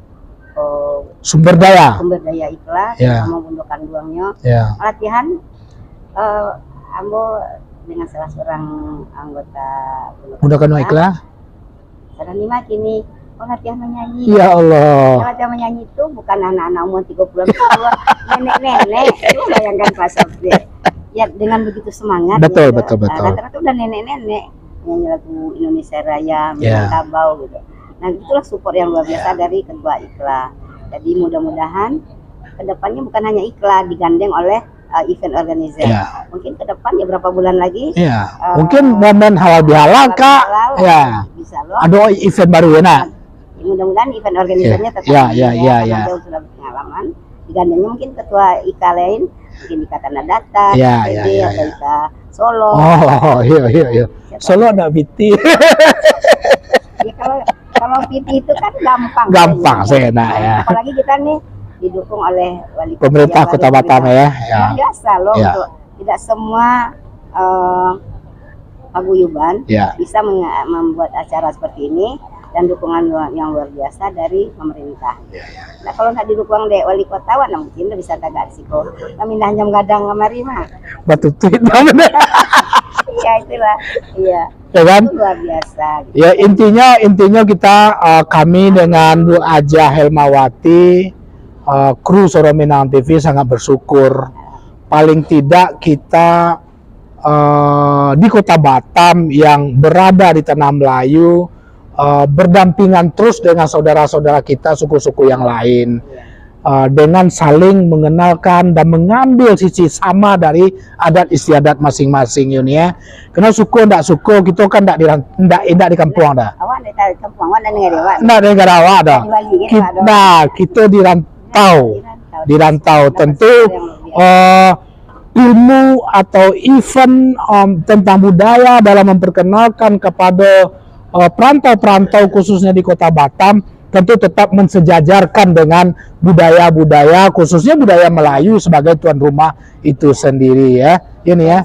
Speaker 1: sumber daya
Speaker 2: Ikla, sama Bundukan Duangnya. Latihan Ambo dengan salah seorang anggota
Speaker 1: Bundukan Ikla.
Speaker 2: Sarang lima kini Oh, latihan menyanyi.
Speaker 1: Ya Allah.
Speaker 2: Yang latihan menyanyi itu bukan anak-anak umur 30-an, nenek-nenek. Itu bayangkan Pak Sabri. Ya dengan begitu semangat.
Speaker 1: Betul,
Speaker 2: gitu.
Speaker 1: betul, betul.
Speaker 2: Rata-rata udah nenek-nenek nyanyi lagu Indonesia Raya,
Speaker 1: Ya.
Speaker 2: Minangkabau gitu. Nah itulah support yang luar biasa dari Ketua IKLA. Jadi mudah-mudahan kedepannya bukan hanya IKLA digandeng oleh event organizer.
Speaker 1: Ya.
Speaker 2: Mungkin ke depan ya berapa bulan lagi.
Speaker 1: Ya, mungkin momen halal bihalal Kak. Ya.
Speaker 2: Bisa loh.
Speaker 1: Ada event baru ya nak.
Speaker 2: Mudah-mudahan event organisernya tetap
Speaker 1: Ya,
Speaker 2: ini
Speaker 1: ya, ya,
Speaker 2: karena
Speaker 1: ya.
Speaker 2: dia sudah berpengalaman. Digandengnya mungkin ketua IKA lain, mungkin IKA Tanah Datar,
Speaker 1: Ya,
Speaker 2: PD,
Speaker 1: ya, ya,
Speaker 2: atau
Speaker 1: ya.
Speaker 2: IKA Solo.
Speaker 1: Oh, iya, iya, iya. Solo ada biti.
Speaker 2: Ya, kalau PT itu kan gampang.
Speaker 1: Gampang,
Speaker 2: kayaknya.
Speaker 1: seenak, ya.
Speaker 2: Apalagi kita nih didukung oleh wali kota
Speaker 1: Pemerintah
Speaker 2: yang
Speaker 1: Kota
Speaker 2: baru,
Speaker 1: Batam ya. Ya.
Speaker 2: Luar biasa loh
Speaker 1: Ya.
Speaker 2: untuk tidak semua paguyuban
Speaker 1: Ya.
Speaker 2: bisa membuat acara seperti ini dan dukungan yang luar biasa dari pemerintah. Nah kalau nggak didukung deh wali kota, nah mungkin bisa tagak siko. Kami dah jam gadang kemari mah.
Speaker 1: Batu tuit namanya.
Speaker 2: Iya itulah, iya.
Speaker 1: Ya kan?
Speaker 2: Itu luar biasa. Gitu.
Speaker 1: Ya intinya kita kami dengan Bu Aja Helmawati, kru Suara Minang TV sangat bersyukur. Paling tidak kita di Kota Batam yang berada di Tanah Melayu berdampingan terus dengan saudara-saudara kita suku-suku yang lain. Dengan saling mengenalkan dan mengambil sisi sama dari adat istiadat masing-masing ini ya. Karena suku ndak suku kita kan ndak di kampung dah.
Speaker 2: Awak dari kampung, awak dari negara awak.
Speaker 1: Ndak di negara awak dah.
Speaker 2: Di Bali gitu, Pak, dong.
Speaker 1: Nah, kita di rantau tentu ilmu atau event tentang budaya dalam memperkenalkan kepada perantau-perantau khususnya di Kota Batam tentu tetap mensejajarkan dengan budaya-budaya khususnya budaya Melayu sebagai tuan rumah itu sendiri ya. Ini ya.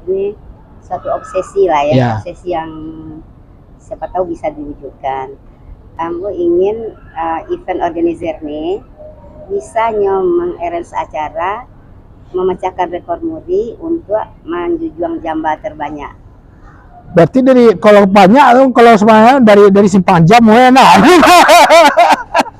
Speaker 2: Ini suatu obsesi lah ya,
Speaker 1: Ya.
Speaker 2: obsesi yang siapa tahu bisa diwujudkan. Kamu ingin event organizer nih bisa mengarrange acara memecahkan rekor muri untuk menjujuang jamba terbanyak.
Speaker 1: Berarti kalau banyak kalau semuanya dari simpang jam enak.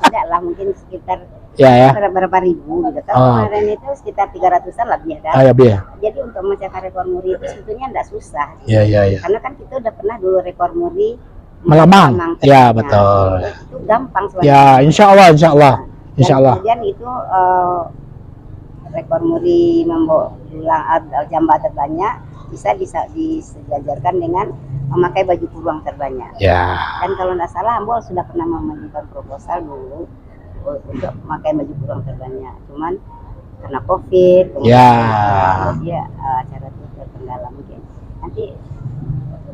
Speaker 2: Tidak lah mungkin sekitar
Speaker 1: Ya.
Speaker 2: berapa ribu gitu. Kalau kemarin itu sekitar 300-an lebih ada.
Speaker 1: Ya, biar.
Speaker 2: Jadi untuk memecahkan rekor muri itu sebetulnya tidak susah.
Speaker 1: Ya.
Speaker 2: Karena kan kita udah pernah dulu rekor muri
Speaker 1: Melamang. Ya, betul.
Speaker 2: Itu gampang sebenarnya.
Speaker 1: Ya, insya Allah.
Speaker 2: Kemudian itu rekor muri membawa jamba terbanyak bisa disejajarkan dengan memakai baju kurung terbanyak.
Speaker 1: Ya.
Speaker 2: Dan kalau tidak salah Ambol sudah pernah mengajukan proposal dulu untuk memakai baju kurung terbanyak. Cuman karena COVID, kemudian acara itu terkendala mungkin. Nanti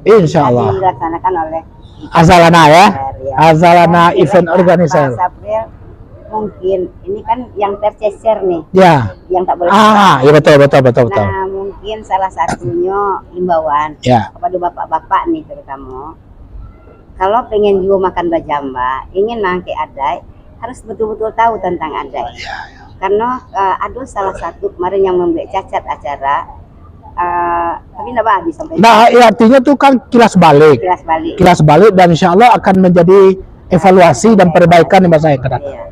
Speaker 1: Insya Allah.
Speaker 2: dilaksanakan oleh
Speaker 1: Azalana ya. Azalana
Speaker 2: Dan
Speaker 1: event
Speaker 2: kira-kira
Speaker 1: organizer.
Speaker 2: Pas April mungkin ini kan yang tercecer nih,
Speaker 1: Ya.
Speaker 2: yang tak boleh.
Speaker 1: Ya betul.
Speaker 2: Nah mungkin salah satunya himbauan
Speaker 1: Ya.
Speaker 2: kepada bapak-bapak nih terutama, kalau pengen juga makan bajamba, ingin nangke adai, harus betul-betul tahu tentang adai. Karena ada salah satu kemarin yang membuat cacat acara, tapi tidak habis sampai.
Speaker 1: Nah, artinya tuh kan kilas balik dan insya Allah akan menjadi evaluasi dan perbaikan di masa yang akan datang.
Speaker 2: Iya.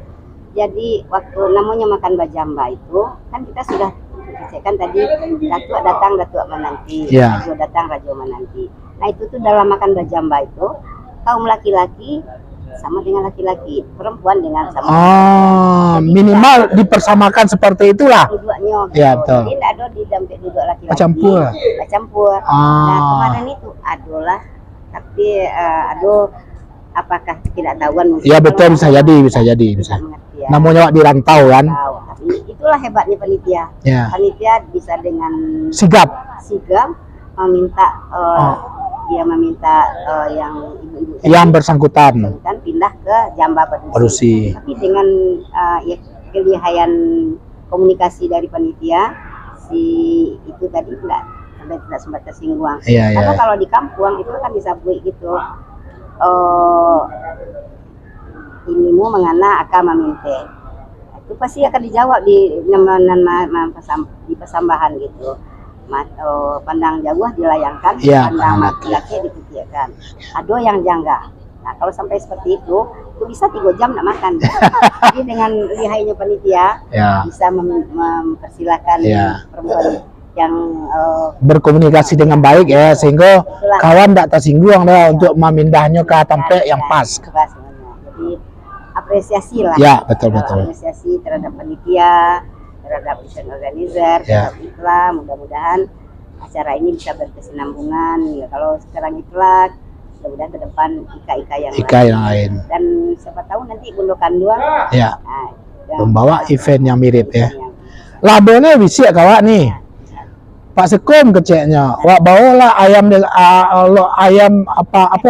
Speaker 2: Jadi waktu namanya makan bajamba itu kan kita sudah cekkan tadi datuk datang datuk menanti,
Speaker 1: Iya.
Speaker 2: rajo datang rajo menanti. Nah itu tuh dalam makan bajamba itu kaum laki-laki sama dengan laki-laki, perempuan dengan sama. Jadi
Speaker 1: Minimal dipersamakan seperti itulah.
Speaker 2: duduknya.
Speaker 1: Iya, betul.
Speaker 2: Jadi tidak ada di dampik duduk laki-laki.
Speaker 1: Campur.
Speaker 2: Nah kemarin itu adolah, tapi apakah tidak tahuan mungkin.
Speaker 1: Ya betul, bisa jadi.
Speaker 2: Tidak mengerti ya.
Speaker 1: Namanya wak di rantau kan.
Speaker 2: Tahu, tapi itulah hebatnya panitia.
Speaker 1: Ya.
Speaker 2: Panitia bisa dengan
Speaker 1: Sigap.
Speaker 2: meminta yang ibu-ibu
Speaker 1: Yang bersangkutan.
Speaker 2: pindah ke Jamba
Speaker 1: Produksi.
Speaker 2: Tapi dengan kelihayan komunikasi dari panitia si itu tadi tidak sempat tersinggung.
Speaker 1: Iya.
Speaker 2: Karena kalau di kampung itu kan disabui gitu. Inimu mengana akan meminta. Itu pasti akan dijawab di persambahan gitu. Pandang jauh dilayangkan,
Speaker 1: Ya,
Speaker 2: pandang laki-laki dipikirkan. Ada yang jangga. Nah, kalau sampai seperti itu bisa 3 jam nak makan. Jadi dengan lihainya panitia
Speaker 1: Ya.
Speaker 2: bisa mempersilahkan
Speaker 1: Ya.
Speaker 2: perempuan yang
Speaker 1: Berkomunikasi dengan baik ya, sehingga
Speaker 2: itulah.
Speaker 1: kawan tidak tersinggung dah untuk memindahnya ke tempat yang pas.
Speaker 2: Jadi apresiasi lah.
Speaker 1: Ya, betul.
Speaker 2: Apresiasi terhadap panitia, terhadap event organizer,
Speaker 1: Ya.
Speaker 2: terhadap Ikla. Mudah-mudahan acara ini bisa berkesinambungan. Ya, kalau sekarang Ikla, mudah-mudahan ke depan IKA yang lain. Dan siapa tahu nanti Bundo Kanduang
Speaker 1: Ya,
Speaker 2: yang
Speaker 1: membawa event yang mirip ya.
Speaker 2: yang-
Speaker 1: Labelnya bisik kawak nih. Pak Sekum keceknya, wak bawalah ayam ayam apa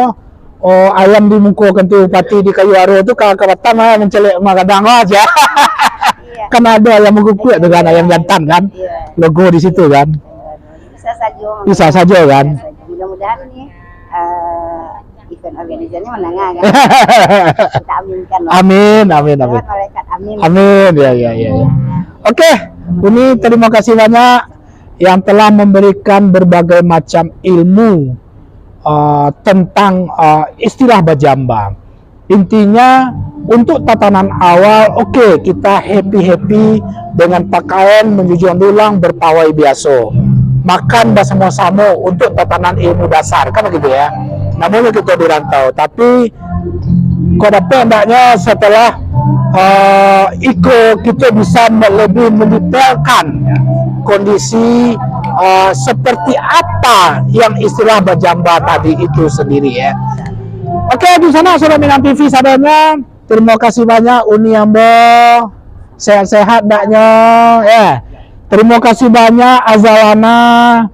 Speaker 1: ayam di muka kentu pati di kayu aro itu kalau pertama mencelik kadang aja.
Speaker 2: Iya.
Speaker 1: Kan ada ayam mengkukuh dengan ayam jantan kan,
Speaker 2: Iya.
Speaker 1: logo di situ kan.
Speaker 2: Bisa saja
Speaker 1: kan.
Speaker 2: Mudah-mudahan nih event organizernya menengah kan. Kita aminkan loh.
Speaker 1: Amin.
Speaker 2: Lewat malaikat amin.
Speaker 1: Amin, ya. Oke, Uni terima kasih banyak yang telah memberikan berbagai macam ilmu tentang istilah bajamba. Intinya untuk tatanan awal, oke, kita happy dengan pakaian menjunjung tulang berpawai biasa. Makan bersama-sama untuk tatanan ilmu dasar kan begitu ya. Namun kita dirantau, tapi kau dapat hendaknya setelah kita bisa lebih mendetailkan kondisi seperti apa yang istilah bajamba tadi itu sendiri ya. Oke, di sana sudah Minang TV sadanya. Terima kasih banyak Uni Ambo. Sehat-sehat daknya ya. Terima kasih banyak Azalana,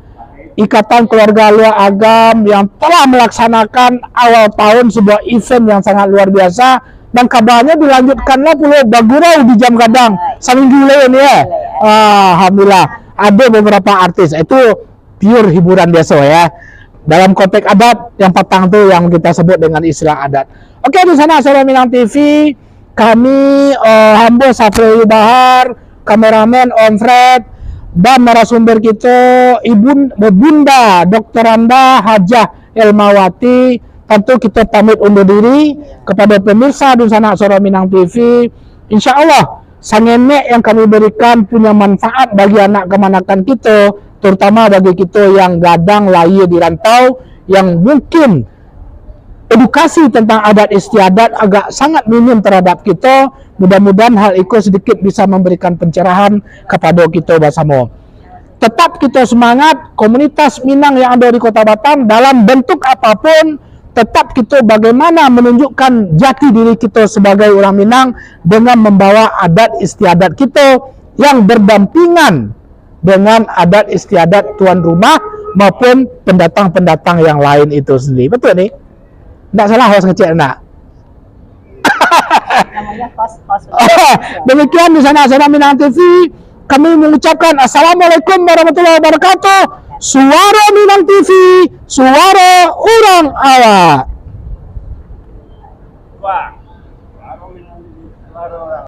Speaker 1: Ikatan Keluarga Luar Agam yang telah melaksanakan awal tahun sebuah event yang sangat luar biasa, dan kabarnya dilanjutkanlah Pulau Bagurau di jam kadang seminggu lain ya. Alhamdulillah ada beberapa artis itu pure hiburan biasa ya. Dalam konteks adat yang petang tuh yang kita sebut dengan istilah adat. Oke, di sana Suara Minang TV, kami hamba Safri Bahar, kameramen Om Fred, dan narasumber kita Bunda Dr. Anda Hajah Elmawati. Tentu kita pamit undur diri kepada pemirsa di sana Suara Minang TV. Insya Allah sangenek yang kami berikan punya manfaat bagi anak kemanakan kita, terutama bagi kita yang gadang lahir di rantau, yang mungkin edukasi tentang adat istiadat agak sangat minim terhadap kita. Mudah-mudahan hal itu sedikit bisa memberikan pencerahan kepada kita bersama. Tetap kita semangat, komunitas Minang yang ada di Kota Batam dalam bentuk apapun, tetap kita bagaimana menunjukkan jati diri kita sebagai orang Minang dengan membawa adat istiadat kita yang berdampingan dengan adat istiadat tuan rumah maupun pendatang-pendatang yang lain itu sendiri. Betul nih? Tidak salah host ngecek nak.
Speaker 2: Namanya kos-kos.
Speaker 1: Demikian di sana Suara Minang TV. Kami mengucapkan Assalamualaikum warahmatullahi wabarakatuh. Suara Minang TV, suara orang awak.
Speaker 3: Wah,